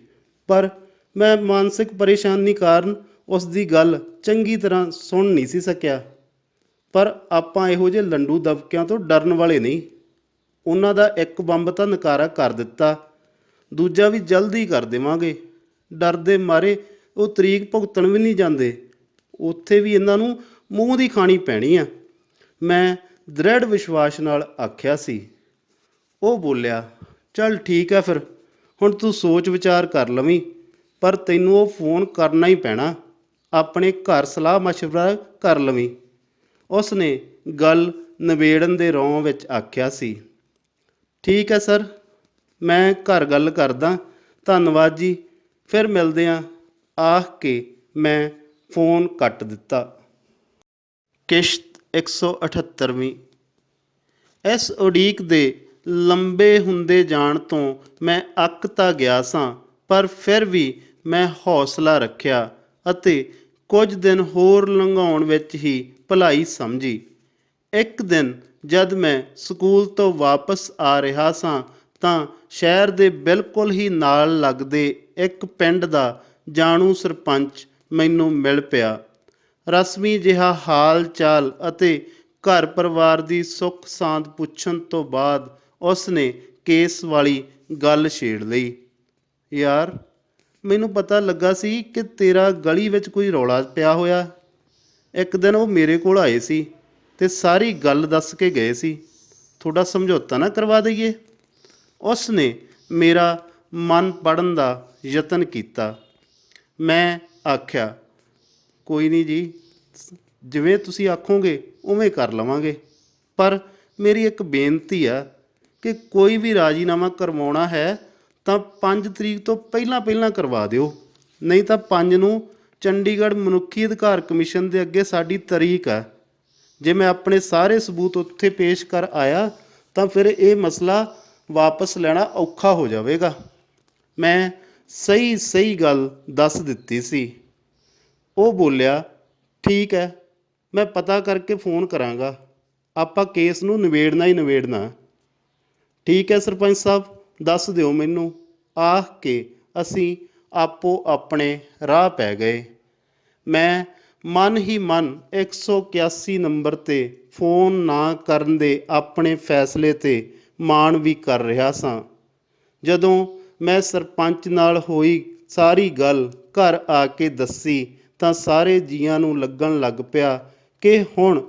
ਪਰ ਮੈਂ ਮਾਨਸਿਕ ਪਰੇਸ਼ਾਨੀ ਕਾਰਨ ਉਸ ਦੀ ਗੱਲ ਚੰਗੀ ਤਰ੍ਹਾਂ ਸੁਣ ਨਹੀਂ ਸੀ ਸਕਿਆ। ਪਰ ਆਪਾਂ ਇਹੋ ਜਿਹੇ ਲੰਡੂ ਦਬਕਿਆਂ ਤੋਂ ਡਰਨ ਵਾਲੇ ਨਹੀਂ। ਉਹਨਾਂ ਦਾ ਇੱਕ ਬੰਬ ਤਾਂ ਨਕਾਰਾ ਕਰ ਦਿੱਤਾ, ਦੂਜਾ ਵੀ ਜਲਦੀ ਕਰ ਦੇਵਾਂਗੇ। ਡਰ ਦੇ ਮਾਰੇ ਉਹ ਤਰੀਕ ਭੁਗਤਣ ਵੀ ਨਹੀਂ ਜਾਂਦੇ। ਉੱਥੇ ਵੀ ਇਹਨਾਂ ਨੂੰ ਮੂੰਹ ਦੀ ਖਾਣੀ ਪੈਣੀ ਆ, ਮੈਂ ਦ੍ਰਿੜ ਵਿਸ਼ਵਾਸ ਨਾਲ ਆਖਿਆ ਸੀ। ਉਹ ਬੋਲਿਆ, ਚੱਲ ਠੀਕ ਹੈ ਫਿਰ, ਹੁਣ ਤੂੰ ਸੋਚ ਵਿਚਾਰ ਕਰ ਲਵੀਂ, ਪਰ ਤੈਨੂੰ ਉਹ ਫੋਨ ਕਰਨਾ ਹੀ ਪੈਣਾ। ਆਪਣੇ ਘਰ ਸਲਾਹ ਮਸ਼ਵਰਾ ਕਰ ਲਵੀਂ। ਉਸ ਨੇ ਗੱਲ ਨਿਬੇੜਨ ਦੇ ਰੌਂ ਵਿੱਚ ਆਖਿਆ ਸੀ। ਠੀਕ ਹੈ ਸਰ, ਮੈਂ ਘਰ ਗੱਲ ਕਰਦਾ, ਧੰਨਵਾਦ ਜੀ, ਫਿਰ ਮਿਲਦੇ ਹਾਂ, ਆਖ ਕੇ ਮੈਂ ਫੋਨ ਕੱਟ ਦਿੱਤਾ। ਕਿਸ਼ਤ 178ਵੀਂ। ਇਸ ਉਡੀਕ ਦੇ ਲੰਬੇ ਹੁੰਦੇ ਜਾਣ ਤੋਂ ਮੈਂ ਅੱਕ ਤਾਂ ਗਿਆ ਸਾਂ, ਪਰ ਫਿਰ ਵੀ ਮੈਂ ਹੌਸਲਾ ਰੱਖਿਆ ਅਤੇ ਕੁਝ ਦਿਨ ਹੋਰ ਲੰਘਾਉਣ ਵਿੱਚ ਹੀ ਭਲਾਈ ਸਮਝੀ। ਇੱਕ ਦਿਨ ਜਦ ਮੈਂ ਸਕੂਲ ਤੋਂ ਵਾਪਸ ਆ ਰਿਹਾ ਸਾਂ ਤਾਂ ਸ਼ਹਿਰ ਦੇ ਬਿਲਕੁਲ ਹੀ ਨਾਲ ਲੱਗਦੇ ਇੱਕ ਪਿੰਡ ਦਾ ਜਾਣੂ ਸਰਪੰਚ ਮੈਨੂੰ ਮਿਲ ਪਿਆ। ਰਸਮੀ ਜਿਹਾ ਹਾਲ ਚਾਲ ਅਤੇ ਘਰ ਪਰਿਵਾਰ ਦੀ ਸੁੱਖ ਸਾਂਦ ਪੁੱਛਣ ਤੋਂ ਬਾਅਦ ਉਸ ਨੇ ਕੇਸ ਵਾਲੀ ਗੱਲ ਛੇੜ ਲਈ। ਯਾਰ, ਮੈਨੂੰ ਪਤਾ ਲੱਗਾ ਸੀ ਕਿ ਤੇਰਾ ਗਲੀ ਵਿੱਚ ਕੋਈ ਰੌਲਾ ਪਿਆ ਹੋਇਆ। ਇੱਕ ਦਿਨ ਉਹ ਮੇਰੇ ਕੋਲ ਆਏ ਸੀ ਤੇ ਸਾਰੀ ਗੱਲ ਦੱਸ ਕੇ ਗਏ ਸੀ। ਤੁਹਾਡਾ ਸਮਝੌਤਾ ਨਾ ਕਰਵਾ ਦਈਏ? ਉਸ ਨੇ ਮੇਰਾ ਮਨ ਪੜ੍ਹਨ ਦਾ ਯਤਨ ਕੀਤਾ। ਮੈਂ ਆਖਿਆ, ਕੋਈ ਨਹੀਂ ਜੀ, ਜਿਵੇਂ ਤੁਸੀਂ ਆਖੋਗੇ ਉਵੇਂ ਕਰ ਲਵਾਂਗੇ, ਪਰ ਮੇਰੀ ਇੱਕ ਬੇਨਤੀ ਆ ਕਿ ਕੋਈ ਵੀ ਰਾਜੀਨਾਮਾ ਕਰਵਾਉਣਾ ਹੈ ਤਾਂ 5 ਤਰੀਕ ਤੋਂ ਪਹਿਲਾਂ ਪਹਿਲਾਂ ਕਰਵਾ ਦਿਓ, ਨਹੀਂ ਤਾਂ 5 ਨੂੰ ਚੰਡੀਗੜ੍ਹ ਮਨੁੱਖੀ ਅਧਿਕਾਰ ਕਮਿਸ਼ਨ ਦੇ ਅੱਗੇ ਸਾਡੀ ਤਰੀਕ ਹੈ। ਜੇ ਮੈਂ ਆਪਣੇ ਸਾਰੇ ਸਬੂਤ ਉੱਥੇ ਪੇਸ਼ ਕਰ ਆਇਆ ਤਾਂ ਫਿਰ ਇਹ ਮਸਲਾ ਵਾਪਸ ਲੈਣਾ ਔਖਾ ਹੋ ਜਾਵੇਗਾ। ਮੈਂ ਸਹੀ ਗੱਲ ਦੱਸ ਦਿੱਤੀ ਸੀ। ਉਹ ਬੋਲਿਆ, ਠੀਕ ਹੈ, ਮੈਂ ਪਤਾ ਕਰਕੇ ਫੋਨ ਕਰਾਂਗਾ, ਆਪਾਂ ਕੇਸ ਨੂੰ ਨਿਬੇੜਨਾ ਹੀ ਨਿਬੇੜਨਾ। ਠੀਕ ਹੈ ਸਰਪੰਚ ਸਾਹਿਬ, ਦੱਸ ਦਿਓ ਮੈਨੂੰ, ਆਖ ਕੇ ਅਸੀਂ ਆਪੋ ਆਪਣੇ ਰਾਹ ਪੈ ਗਏ। ਮੈਂ ਮਨ ਹੀ ਮਨ 181 ਨੰਬਰ 'ਤੇ ਫੋਨ ਨਾ ਕਰਨ ਦੇ ਆਪਣੇ ਫੈਸਲੇ 'ਤੇ ਮਾਣ ਵੀ ਕਰ ਰਿਹਾ ਸਾਂ। ਜਦੋਂ ਮੈਂ ਸਰਪੰਚ ਨਾਲ ਹੋਈ ਸਾਰੀ ਗੱਲ ਘਰ ਆ ਕੇ ਦੱਸੀ ਤਾਂ ਸਾਰੇ ਜੀਆਂ ਨੂੰ ਲੱਗਣ ਲੱਗ ਪਿਆ ਕਿ ਹੁਣ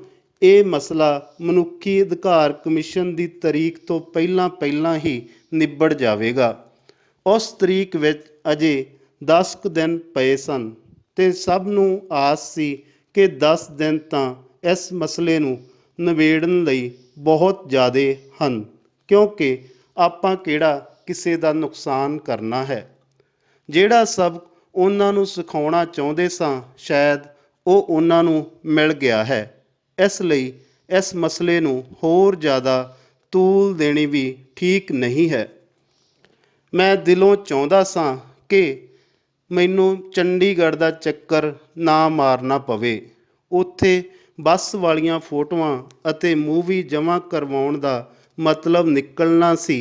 ਇਹ ਮਸਲਾ ਮਨੁੱਖੀ ਅਧਿਕਾਰ ਕਮਿਸ਼ਨ ਦੀ ਤਰੀਕ ਤੋਂ ਪਹਿਲਾਂ ਪਹਿਲਾਂ ਹੀ ਨਿਬੜ ਜਾਵੇਗਾ। ਉਸ ਤਰੀਕ ਵਿੱਚ ਅਜੇ 10 ਕੁ ਦਿਨ ਪਏ ਸਨ ਤੇ ਸਭ ਨੂੰ ਆਸ ਸੀ ਕਿ 10 ਦਿਨ ਤਾਂ ਇਸ ਮਸਲੇ ਨੂੰ ਨਿਬੇੜਨ ਲਈ ਬਹੁਤ ਜ਼ਿਆਦਾ ਹਨ, ਕਿਉਂਕਿ ਆਪਾਂ ਕਿਹੜਾ ਕਿਸੇ ਦਾ ਨੁਕਸਾਨ ਕਰਨਾ ਹੈ। ਜਿਹੜਾ ਸਭ ਉਹਨਾਂ ਨੂੰ ਸਿਖਾਉਣਾ ਚਾਹੁੰਦੇ ਸਾਂ, ਸ਼ਾਇਦ ਉਹ ਉਹਨਾਂ ਨੂੰ ਮਿਲ ਗਿਆ ਹੈ। ਇਸ ਲਈ ਇਸ ਮਸਲੇ ਨੂੰ ਹੋਰ ਜ਼ਿਆਦਾ ਤੂਲ ਦੇਣੀ ਵੀ ਠੀਕ ਨਹੀਂ ਹੈ। ਮੈਂ ਦਿਲੋਂ ਚਾਹੁੰਦਾ ਸਾਂ ਕਿ ਮੈਨੂੰ ਚੰਡੀਗੜ੍ਹ ਦਾ ਚੱਕਰ ਨਾ ਮਾਰਨਾ ਪਵੇ। ਉੱਥੇ ਬੱਸ ਵਾਲੀਆਂ ਫੋਟੋਆਂ ਅਤੇ ਮੂਵੀ ਜਮ੍ਹਾਂ ਕਰਵਾਉਣ ਦਾ ਮਤਲਬ ਨਿਕਲਣਾ ਸੀ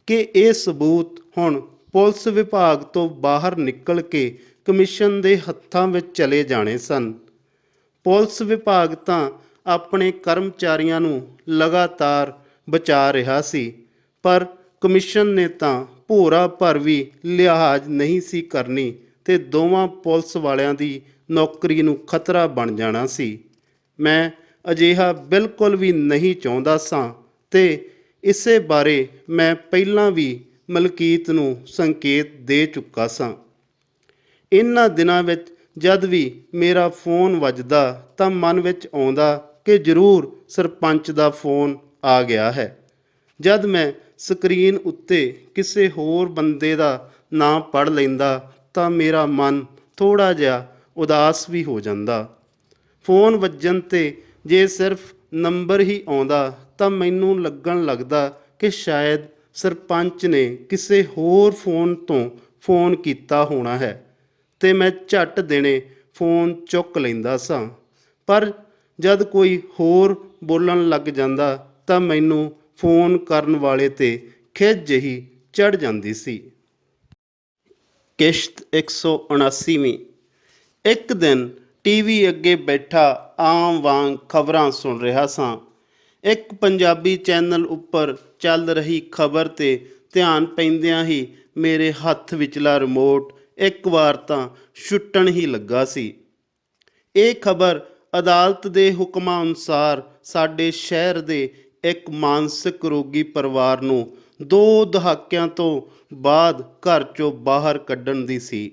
ਕਿ ਇਹ ਸਬੂਤ ਹੁਣ ਪੁਲਿਸ ਵਿਭਾਗ ਤੋਂ ਬਾਹਰ ਨਿਕਲ ਕੇ ਕਮਿਸ਼ਨ ਦੇ ਹੱਥਾਂ ਵਿੱਚ ਚਲੇ ਜਾਣੇ ਸਨ। ਪੁਲਿਸ ਵਿਭਾਗ ਤਾਂ ਆਪਣੇ ਕਰਮਚਾਰੀਆਂ ਨੂੰ ਲਗਾਤਾਰ ਬਚਾ ਰਿਹਾ ਸੀ, ਪਰ ਕਮਿਸ਼ਨ ਨੇ ਤਾਂ ਭੋਰਾ ਭਰ ਵੀ ਲਿਹਾਜ਼ ਨਹੀਂ ਸੀ ਕਰਨੀ ਤੇ ਦੋਵਾਂ ਪੁਲਿਸ ਵਾਲਿਆਂ ਦੀ ਨੌਕਰੀ ਨੂੰ ਖਤਰਾ ਬਣ ਜਾਣਾ ਸੀ। ਮੈਂ ਅਜਿਹਾ ਬਿਲਕੁਲ ਵੀ ਨਹੀਂ ਚਾਹੁੰਦਾ ਸਾਂ ਤੇ ਇਸੇ ਬਾਰੇ ਮੈਂ ਪਹਿਲਾਂ ਵੀ ਮਲਕੀਤ ਨੂੰ ਸੰਕੇਤ ਦੇ ਚੁੱਕਾ ਸਾਂ। ਇਹਨਾਂ ਦਿਨਾਂ ਵਿੱਚ ਜਦ ਵੀ ਮੇਰਾ ਫੋਨ ਵੱਜਦਾ ਤਾਂ ਮਨ ਵਿੱਚ ਆਉਂਦਾ ਕਿ ਜ਼ਰੂਰ ਸਰਪੰਚ ਦਾ ਫੋਨ ਆ ਗਿਆ ਹੈ। ਜਦ ਮੈਂ ਸਕਰੀਨ ਉੱਤੇ ਕਿਸੇ ਹੋਰ ਬੰਦੇ ਦਾ ਨਾਂ ਪੜ੍ਹ ਲੈਂਦਾ ਤਾਂ ਮੇਰਾ ਮਨ ਥੋੜ੍ਹਾ ਜਿਹਾ ਉਦਾਸ ਵੀ ਹੋ ਜਾਂਦਾ। ਫੋਨ ਵੱਜਣ 'ਤੇ ਜੇ ਸਿਰਫ ਨੰਬਰ ਹੀ ਆਉਂਦਾ ਤਾਂ ਮੈਨੂੰ ਲੱਗਣ ਲੱਗਦਾ ਕਿ ਸ਼ਾਇਦ ਸਰਪੰਚ ਨੇ ਕਿਸੇ ਹੋਰ ਫੋਨ ਤੋਂ ਫੋਨ ਕੀਤਾ ਹੋਣਾ ਹੈ ਤੇ ਮੈਂ ਝੱਟ ਦੇਣੇ ਫੋਨ ਚੁੱਕ ਲੈਂਦਾ ਸਾਂ। ਪਰ ਜਦ ਕੋਈ ਹੋਰ ਬੋਲਣ ਲੱਗ ਜਾਂਦਾ ਤਾਂ ਮੈਨੂੰ ਫੋਨ ਕਰਨ ਵਾਲੇ 'ਤੇ ਖਿਝ ਜਿਹੀ ਚੜ੍ਹ ਜਾਂਦੀ ਸੀ। ਕਿਸ਼ਤ 179ਵੀਂ। ਇੱਕ ਦਿਨ ਟੀਵੀ ਅੱਗੇ ਬੈਠਾ ਆਮ ਵਾਂਗ ਖਬਰਾਂ ਸੁਣ ਰਿਹਾ ਸਾਂ। ਇੱਕ ਪੰਜਾਬੀ ਚੈਨਲ ਉੱਪਰ ਚੱਲ ਰਹੀ ਖਬਰ 'ਤੇ ਧਿਆਨ ਪੈਂਦਿਆਂ ਹੀ ਮੇਰੇ ਹੱਥ ਵਿਚਲਾ ਰਿਮੋਟ ਇੱਕ ਵਾਰ ਤਾਂ ਛੁੱਟਣ ਹੀ ਲੱਗਾ ਸੀ। ਇਹ ਖਬਰ ਅਦਾਲਤ ਦੇ ਹੁਕਮਾਂ ਅਨੁਸਾਰ ਸਾਡੇ ਸ਼ਹਿਰ ਦੇ ਇੱਕ ਮਾਨਸਿਕ ਰੋਗੀ ਪਰਿਵਾਰ ਨੂੰ 2 ਦਹਾਕਿਆਂ ਤੋਂ ਬਾਅਦ ਘਰ 'ਚੋਂ ਬਾਹਰ ਕੱਢਣ ਦੀ ਸੀ।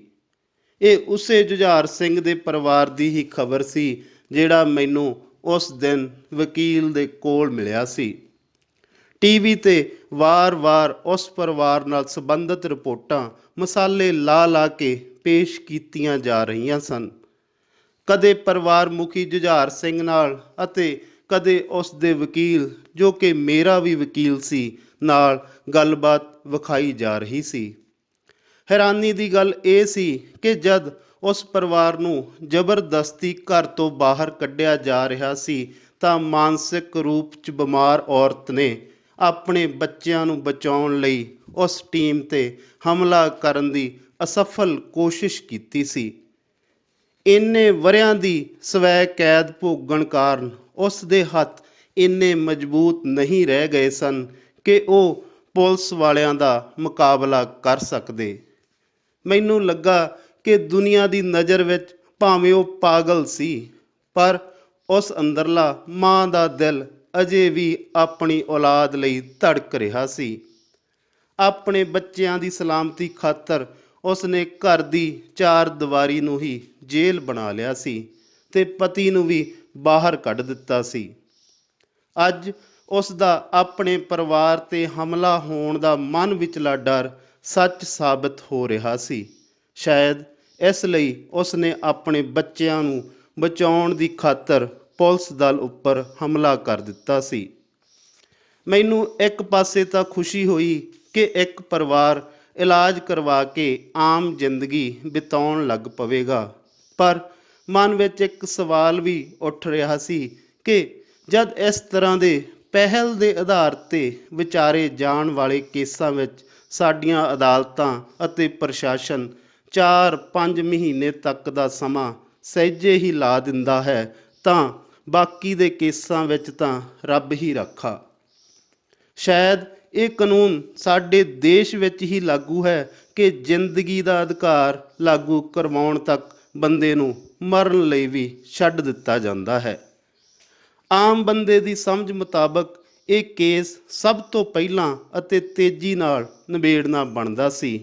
ਇਹ ਉਸੇ ਜੁਝਾਰ ਸਿੰਘ ਦੇ ਪਰਿਵਾਰ ਦੀ ਹੀ ਖਬਰ ਸੀ ਜਿਹੜਾ ਮੈਨੂੰ ਉਸ ਦਿਨ ਵਕੀਲ ਦੇ ਕੋਲ ਮਿਲਿਆ ਸੀ। ਟੀਵੀ 'ਤੇ ਵਾਰ-ਵਾਰ ਉਸ ਪਰਿਵਾਰ ਨਾਲ ਸੰਬੰਧਿਤ ਰਿਪੋਰਟਾਂ ਮਸਾਲੇ ਲਾ ਕੇ ਪੇਸ਼ ਕੀਤੀਆਂ ਜਾ ਰਹੀਆਂ ਸਨ। ਕਦੇ ਪਰਿਵਾਰ ਮੁਖੀ ਜੁਝਾਰ ਸਿੰਘ ਨਾਲ ਅਤੇ ਕਦੇ ਉਸ ਦੇ ਵਕੀਲ, ਜੋ ਕਿ ਮੇਰਾ ਵੀ ਵਕੀਲ ਸੀ, ਨਾਲ ਗੱਲਬਾਤ ਵਿਖਾਈ ਜਾ ਰਹੀ ਸੀ। ਹੈਰਾਨੀ ਦੀ ਗੱਲ ਇਹ ਸੀ ਕਿ ਜਦ ਉਸ ਪਰਿਵਾਰ ਨੂੰ ਜ਼ਬਰਦਸਤੀ ਘਰ ਤੋਂ ਬਾਹਰ ਕੱਢਿਆ ਜਾ ਰਿਹਾ ਸੀ ਤਾਂ ਮਾਨਸਿਕ ਰੂਪ 'ਚ ਬਿਮਾਰ ਔਰਤ ਨੇ ਆਪਣੇ ਬੱਚਿਆਂ ਨੂੰ ਬਚਾਉਣ ਲਈ ਉਸ ਟੀਮ 'ਤੇ ਹਮਲਾ ਕਰਨ ਦੀ ਅਸਫਲ ਕੋਸ਼ਿਸ਼ ਕੀਤੀ ਸੀ। ਇੰਨੇ ਵਰ੍ਹਿਆਂ ਦੀ ਸਵੈ ਕੈਦ ਭੋਗਣ ਕਾਰਨ ਉਸ ਦੇ ਹੱਥ ਇੰਨੇ ਮਜ਼ਬੂਤ ਨਹੀਂ ਰਹਿ ਗਏ ਸਨ ਕਿ ਉਹ ਪੁਲਿਸ ਵਾਲਿਆਂ ਦਾ ਮੁਕਾਬਲਾ ਕਰ ਸਕਦੇ। ਮੈਨੂੰ ਲੱਗਾ ਕਿ ਦੁਨੀਆ ਦੀ ਨਜ਼ਰ ਵਿੱਚ ਭਾਵੇਂ ਉਹ ਪਾਗਲ ਸੀ, ਪਰ ਉਸ ਅੰਦਰਲਾ ਮਾਂ ਦਾ ਦਿਲ ਅਜੇ ਵੀ ਆਪਣੀ ਔਲਾਦ ਲਈ ਧੜਕ ਰਿਹਾ ਸੀ। ਆਪਣੇ ਬੱਚਿਆਂ ਦੀ ਸਲਾਮਤੀ ਖਾਤਰ ਉਸਨੇ ਘਰ ਦੀ 4 ਦੀਵਾਰੀ ਨੂੰ ਹੀ ਜੇਲ੍ਹ ਬਣਾ ਲਿਆ ਸੀ ਤੇ ਪਤੀ ਨੂੰ ਵੀ ਬਾਹਰ ਕੱਢ ਦਿੱਤਾ ਸੀ। ਅੱਜ ਉਸ ਦਾ ਆਪਣੇ ਪਰਿਵਾਰ 'ਤੇ ਹਮਲਾ ਹੋਣ ਦਾ ਮਨ ਵਿਚਲਾ ਡਰ ਸੱਚ ਸਾਬਤ ਹੋ ਰਿਹਾ ਸੀ। ਸ਼ਾਇਦ ਇਸ ਲਈ ਉਸਨੇ ਆਪਣੇ ਬੱਚਿਆਂ ਨੂੰ ਬਚਾਉਣ ਦੀ ਖਾਤਰ ਪੁਲਿਸ ਦਲ ਉੱਪਰ ਹਮਲਾ ਕਰ ਦਿੱਤਾ ਸੀ। ਮੈਨੂੰ ਇੱਕ ਪਾਸੇ ਤਾਂ ਖੁਸ਼ੀ ਹੋਈ ਕਿ ਇੱਕ ਪਰਿਵਾਰ ਇਲਾਜ ਕਰਵਾ ਕੇ ਆਮ ਜ਼ਿੰਦਗੀ ਬਿਤਾਉਣ ਲੱਗ ਪਵੇਗਾ, ਪਰ ਮਨ ਵਿੱਚ ਇੱਕ ਸਵਾਲ ਵੀ ਉੱਠ ਰਿਹਾ ਸੀ ਕਿ ਜਦ ਇਸ ਤਰ੍ਹਾਂ ਦੇ ਪਹਿਲ ਦੇ ਆਧਾਰ 'ਤੇ ਵਿਚਾਰੇ ਜਾਣ ਵਾਲੇ ਕੇਸਾਂ ਵਿੱਚ ਸਾਡੀਆਂ ਅਦਾਲਤਾਂ ਅਤੇ ਪ੍ਰਸ਼ਾਸਨ 4-5 ਮਹੀਨੇ ਤੱਕ ਦਾ ਸਮਾਂ ਸਹਿਜੇ ਹੀ ਲਾ ਦਿੰਦਾ ਹੈ ਤਾਂ ਬਾਕੀ ਦੇ ਕੇਸਾਂ ਵਿੱਚ ਤਾਂ ਰੱਬ ਹੀ ਰਾਖਾ। ਸ਼ਾਇਦ ਇਹ ਕਾਨੂੰਨ ਸਾਡੇ ਦੇਸ਼ ਵਿੱਚ ਹੀ ਲਾਗੂ ਹੈ ਕਿ ਜ਼ਿੰਦਗੀ ਦਾ ਅਧਿਕਾਰ ਲਾਗੂ ਕਰਵਾਉਣ ਤੱਕ ਬੰਦੇ ਨੂੰ ਮਰਨ ਲਈ ਵੀ ਛੱਡ ਦਿੱਤਾ ਜਾਂਦਾ ਹੈ। ਆਮ ਬੰਦੇ ਦੀ ਸਮਝ ਮੁਤਾਬਕ ਇਹ ਕੇਸ ਸਭ ਤੋਂ ਪਹਿਲਾਂ ਅਤੇ ਤੇਜ਼ੀ ਨਾਲ ਨਿਬੇੜਨਾ ਬਣਦਾ ਸੀ,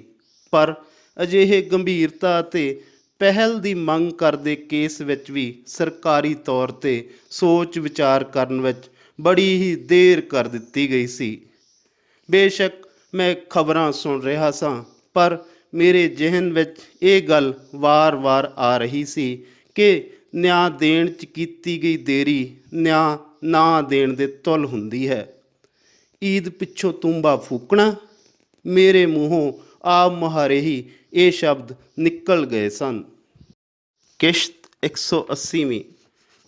ਪਰ ਅਜਿਹੇ ਗੰਭੀਰਤਾ ਅਤੇ ਪਹਿਲ ਦੀ ਮੰਗ ਕਰਦੇ ਕੇਸ ਵਿੱਚ ਵੀ ਸਰਕਾਰੀ ਤੌਰ 'ਤੇ ਸੋਚ ਵਿਚਾਰ ਕਰਨ ਵਿੱਚ ਬੜੀ ਹੀ ਦੇਰ ਕਰ ਦਿੱਤੀ ਗਈ ਸੀ। ਬੇਸ਼ੱਕ ਮੈਂ ਖਬਰਾਂ ਸੁਣ ਰਿਹਾ ਸਾਂ, ਪਰ ਮੇਰੇ ਜ਼ਿਹਨ ਵਿੱਚ ਇਹ ਗੱਲ ਵਾਰ-ਵਾਰ ਆ ਰਹੀ ਸੀ ਕਿ ਨਿਆਂ ਦੇਣ 'ਚ ਕੀਤੀ ਗਈ ਦੇਰੀ ਨਿਆਂ ਨਾ ਦੇਣ ਦੇ ਤੁੱਲ ਹੁੰਦੀ ਹੈ। ਈਦ ਪਿੱਛੋਂ ਤੂੰਬਾ ਫੂਕਣਾ, ਮੇਰੇ ਮੂੰਹੋਂ ਆਪ ਮੁਹਾਰੇ ਹੀ ਇਹ ਸ਼ਬਦ ਨਿਕਲ ਗਏ ਸਨ। ਕਿਸ਼ਤ 180ਵੀਂ।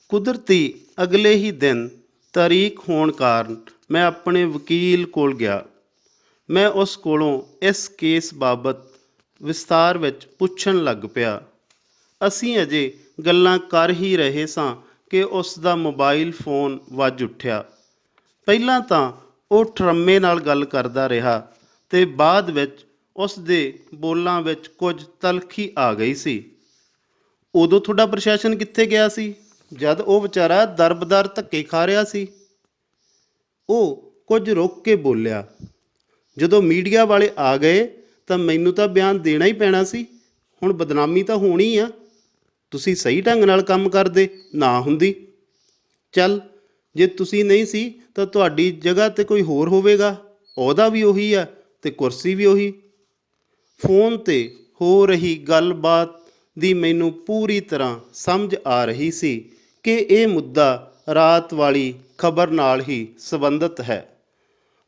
ਕੁਦਰਤੀ ਅਗਲੇ ਹੀ ਦਿਨ ਤਾਰੀਖ ਹੋਣ ਕਾਰਨ ਮੈਂ ਆਪਣੇ ਵਕੀਲ ਕੋਲ ਗਿਆ। ਮੈਂ ਉਸ ਕੋਲੋਂ ਇਸ ਕੇਸ ਬਾਬਤ ਵਿਸਥਾਰ ਵਿੱਚ ਪੁੱਛਣ ਲੱਗ ਪਿਆ। ਅਸੀਂ ਅਜੇ ਗੱਲਾਂ ਕਰ ਹੀ ਰਹੇ ਸਾਂ ਕਿ ਉਸ ਦਾ ਮੋਬਾਈਲ ਫੋਨ ਵੱਜ ਉੱਠਿਆ। ਪਹਿਲਾਂ ਤਾਂ ਉਹ ਠਰੰਮੇ ਨਾਲ ਗੱਲ ਕਰਦਾ ਰਿਹਾ ਤੇ ਬਾਅਦ ਵਿੱਚ ਉਸ ਦੇ ਬੋਲਾਂ ਵਿੱਚ ਕੁਝ ਤਲਖੀ ਆ ਗਈ ਸੀ। ਉਦੋਂ ਤੁਹਾਡਾ ਪ੍ਰਸ਼ਾਸਨ ਕਿੱਥੇ ਗਿਆ ਸੀ, ਜਦ ਉਹ ਵਿਚਾਰਾ ਦਰਬਦਰ ਧੱਕੇ ਖਾ ਰਿਹਾ ਸੀ? ਉਹ ਕੁਝ ਰੁਕ ਕੇ ਬੋਲਿਆ। ਜਦੋਂ ਮੀਡੀਆ ਵਾਲੇ ਆ ਗਏ ਤਾਂ ਮੈਨੂੰ ਤਾਂ ਬਿਆਨ ਦੇਣਾ ਹੀ ਪੈਣਾ ਸੀ। ਹੁਣ ਬਦਨਾਮੀ ਤਾਂ ਹੋਣੀ ਆ। ਤੁਸੀਂ ਸਹੀ ਢੰਗ ਨਾਲ ਕੰਮ ਕਰਦੇ ਨਾ ਹੁੰਦੀ। ਚੱਲ, ਜੇ ਤੁਸੀਂ ਨਹੀਂ ਸੀ ਤਾਂ ਤੁਹਾਡੀ ਜਗ੍ਹਾ 'ਤੇ ਕੋਈ ਹੋਰ ਹੋਵੇਗਾ। ਅਹੁਦਾ ਵੀ ਉਹੀ ਆ ਅਤੇ ਕੁਰਸੀ ਵੀ ਉਹੀ। ਫੋਨ 'ਤੇ ਹੋ ਰਹੀ ਗੱਲਬਾਤ ਦੀ ਮੈਨੂੰ ਪੂਰੀ ਤਰ੍ਹਾਂ ਸਮਝ ਆ ਰਹੀ ਸੀ ਕਿ ਇਹ ਮੁੱਦਾ ਰਾਤ ਵਾਲੀ ਖਬਰ ਨਾਲ ਹੀ ਸੰਬੰਧਿਤ ਹੈ।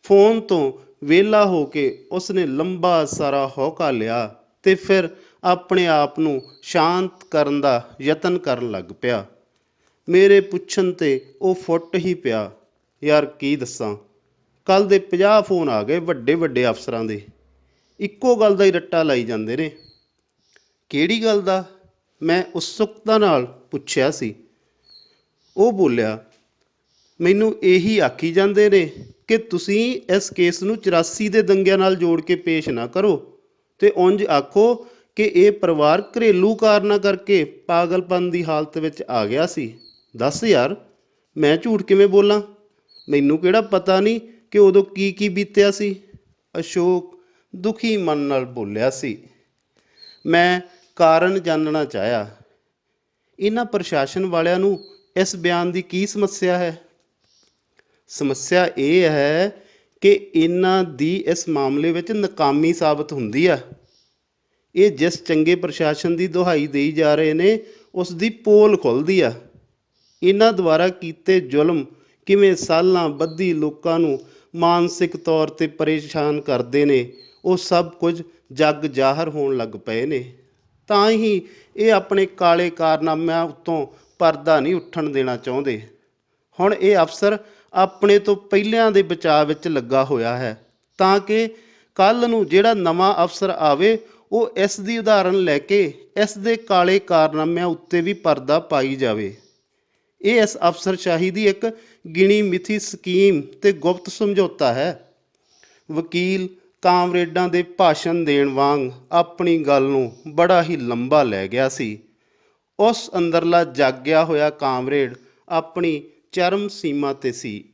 ਫੋਨ ਤੋਂ ਵਿਹਲਾ ਹੋ ਕੇ ਉਸਨੇ ਲੰਬਾ ਸਾਰਾ ਹੌਕਾ ਲਿਆ ਅਤੇ ਫਿਰ ਆਪਣੇ ਆਪ ਨੂੰ ਸ਼ਾਂਤ ਕਰਨ ਦਾ ਯਤਨ ਕਰਨ ਲੱਗ ਪਿਆ। ਮੇਰੇ ਪੁੱਛਣ 'ਤੇ ਉਹ ਫੁੱਟ ਹੀ ਪਿਆ। ਯਾਰ ਕੀ ਦੱਸਾਂ, ਕੱਲ੍ਹ ਦੇ 50 ਫੋਨ ਆ ਗਏ ਵੱਡੇ ਵੱਡੇ ਅਫਸਰਾਂ ਦੇ। ਇੱਕੋ ਗੱਲ ਦਾ ਹੀ ਰੱਟਾ ਲਾਈ ਜਾਂਦੇ ਨੇ। ਕਿਹੜੀ ਗੱਲ ਦਾ? ਮੈਂ ਉਤਸੁਕਤਾ ਨਾਲ ਪੁੱਛਿਆ ਸੀ। ਉਹ ਬੋਲਿਆ, ਮੈਨੂੰ ਇਹੀ ਆਖੀ ਜਾਂਦੇ ਨੇ ਕਿ ਤੁਸੀਂ ਇਸ ਕੇਸ ਨੂੰ 84 ਦੇ ਦੰਗਿਆਂ ਨਾਲ ਜੋੜ ਕੇ ਪੇਸ਼ ਨਾ ਕਰੋ ਅਤੇ ਉਂਝ ਆਖੋ ਕਿ ਇਹ ਪਰਿਵਾਰ ਘਰੇਲੂ ਕਾਰਨਾਂ ਕਰਕੇ ਪਾਗਲਪਨ ਦੀ ਹਾਲਤ ਵਿੱਚ ਆ ਗਿਆ ਸੀ। ਦੱਸ ਯਾਰ, ਮੈਂ ਝੂਠ ਕਿਵੇਂ ਬੋਲਾਂ? ਮੈਨੂੰ ਕਿਹੜਾ ਪਤਾ ਨਹੀਂ ਕਿ ਉਦੋਂ ਕੀ ਕੀ ਬੀਤਿਆ ਸੀ? ਅਸ਼ੋਕ ਦੁਖੀ ਮਨ ਨਾਲ ਬੋਲਿਆ ਸੀ। ਮੈਂ ਕਾਰਨ ਜਾਣਨਾ ਚਾਹਿਆ। ਇਹਨਾਂ ਪ੍ਰਸ਼ਾਸਨ ਵਾਲਿਆਂ ਨੂੰ ਇਸ ਬਿਆਨ ਦੀ ਕੀ ਸਮੱਸਿਆ ਹੈ? ਸਮੱਸਿਆ ਇਹ ਹੈ ਕਿ ਇਹਨਾਂ ਦੀ ਇਸ ਮਾਮਲੇ ਵਿੱਚ ਨਾਕਾਮੀ ਸਾਬਤ ਹੁੰਦੀ ਆ। ਇਹ ਜਿਸ ਚੰਗੇ ਪ੍ਰਸ਼ਾਸਨ ਦੀ ਦੁਹਾਈ ਦੇਈ ਜਾ ਰਹੇ ਨੇ, ਉਸ ਦੀ ਪੋਲ ਖੁੱਲ੍ਹਦੀ ਆ। ਇਹਨਾਂ ਦੁਆਰਾ ਕੀਤੇ ਜ਼ੁਲਮ ਕਿਵੇਂ ਸਾਲਾਂ ਬੱਧੀ ਲੋਕਾਂ ਨੂੰ ਮਾਨਸਿਕ ਤੌਰ 'ਤੇ ਪਰੇਸ਼ਾਨ ਕਰਦੇ ਨੇ, ਉਹ ਸਭ ਕੁਝ ਜੱਗ ਜ਼ਾਹਰ ਹੋਣ ਲੱਗ ਪਏ ਨੇ। ਤਾਂ ਹੀ ਇਹ ਆਪਣੇ ਕਾਲੇ ਕਾਰਨਾਮਿਆਂ ਉੱਤੋਂ ਪਰਦਾ ਨਹੀਂ ਉੱਠਣ ਦੇਣਾ ਚਾਹੁੰਦੇ। ਹੁਣ ਇਹ ਅਫਸਰ ਆਪਣੇ ਤੋਂ ਪਹਿਲਿਆਂ ਦੇ ਬਚਾਅ ਵਿੱਚ ਲੱਗਾ ਹੋਇਆ ਹੈ ਤਾਂ ਕਿ ਕੱਲ੍ਹ ਨੂੰ ਜਿਹੜਾ ਨਵਾਂ ਅਫਸਰ ਆਵੇ ਉਹ ਇਸ ਦੀ ਉਦਾਹਰਨ ਲੈ ਕੇ ਇਸ ਦੇ ਕਾਲੇ ਕਾਰਨਾਮਿਆਂ ਉੱਤੇ ਵੀ ਪਰਦਾ ਪਾਈ ਜਾਵੇ। ਇਹ ਇਸ ਅਫਸਰਸ਼ਾਹੀ ਦੀ ਇੱਕ ਗਿਣੀ ਮਿਥੀ ਸਕੀਮ ਅਤੇ ਗੁਪਤ ਸਮਝੌਤਾ ਹੈ। ਵਕੀਲ ਕਾਮਰੇਡਾਂ ਦੇ ਭਾਸ਼ਣ ਦੇਣ ਵਾਂਗ ਆਪਣੀ ਗੱਲ ਨੂੰ ਬੜਾ ਹੀ ਲੰਬਾ ਲੈ ਗਿਆ ਸੀ। ਉਸ ਅੰਦਰਲਾ ਜਾਗਿਆ ਹੋਇਆ ਕਾਮਰੇਡ ਆਪਣੀ ਚਰਮ ਸੀਮਾ 'ਤੇ ਸੀ।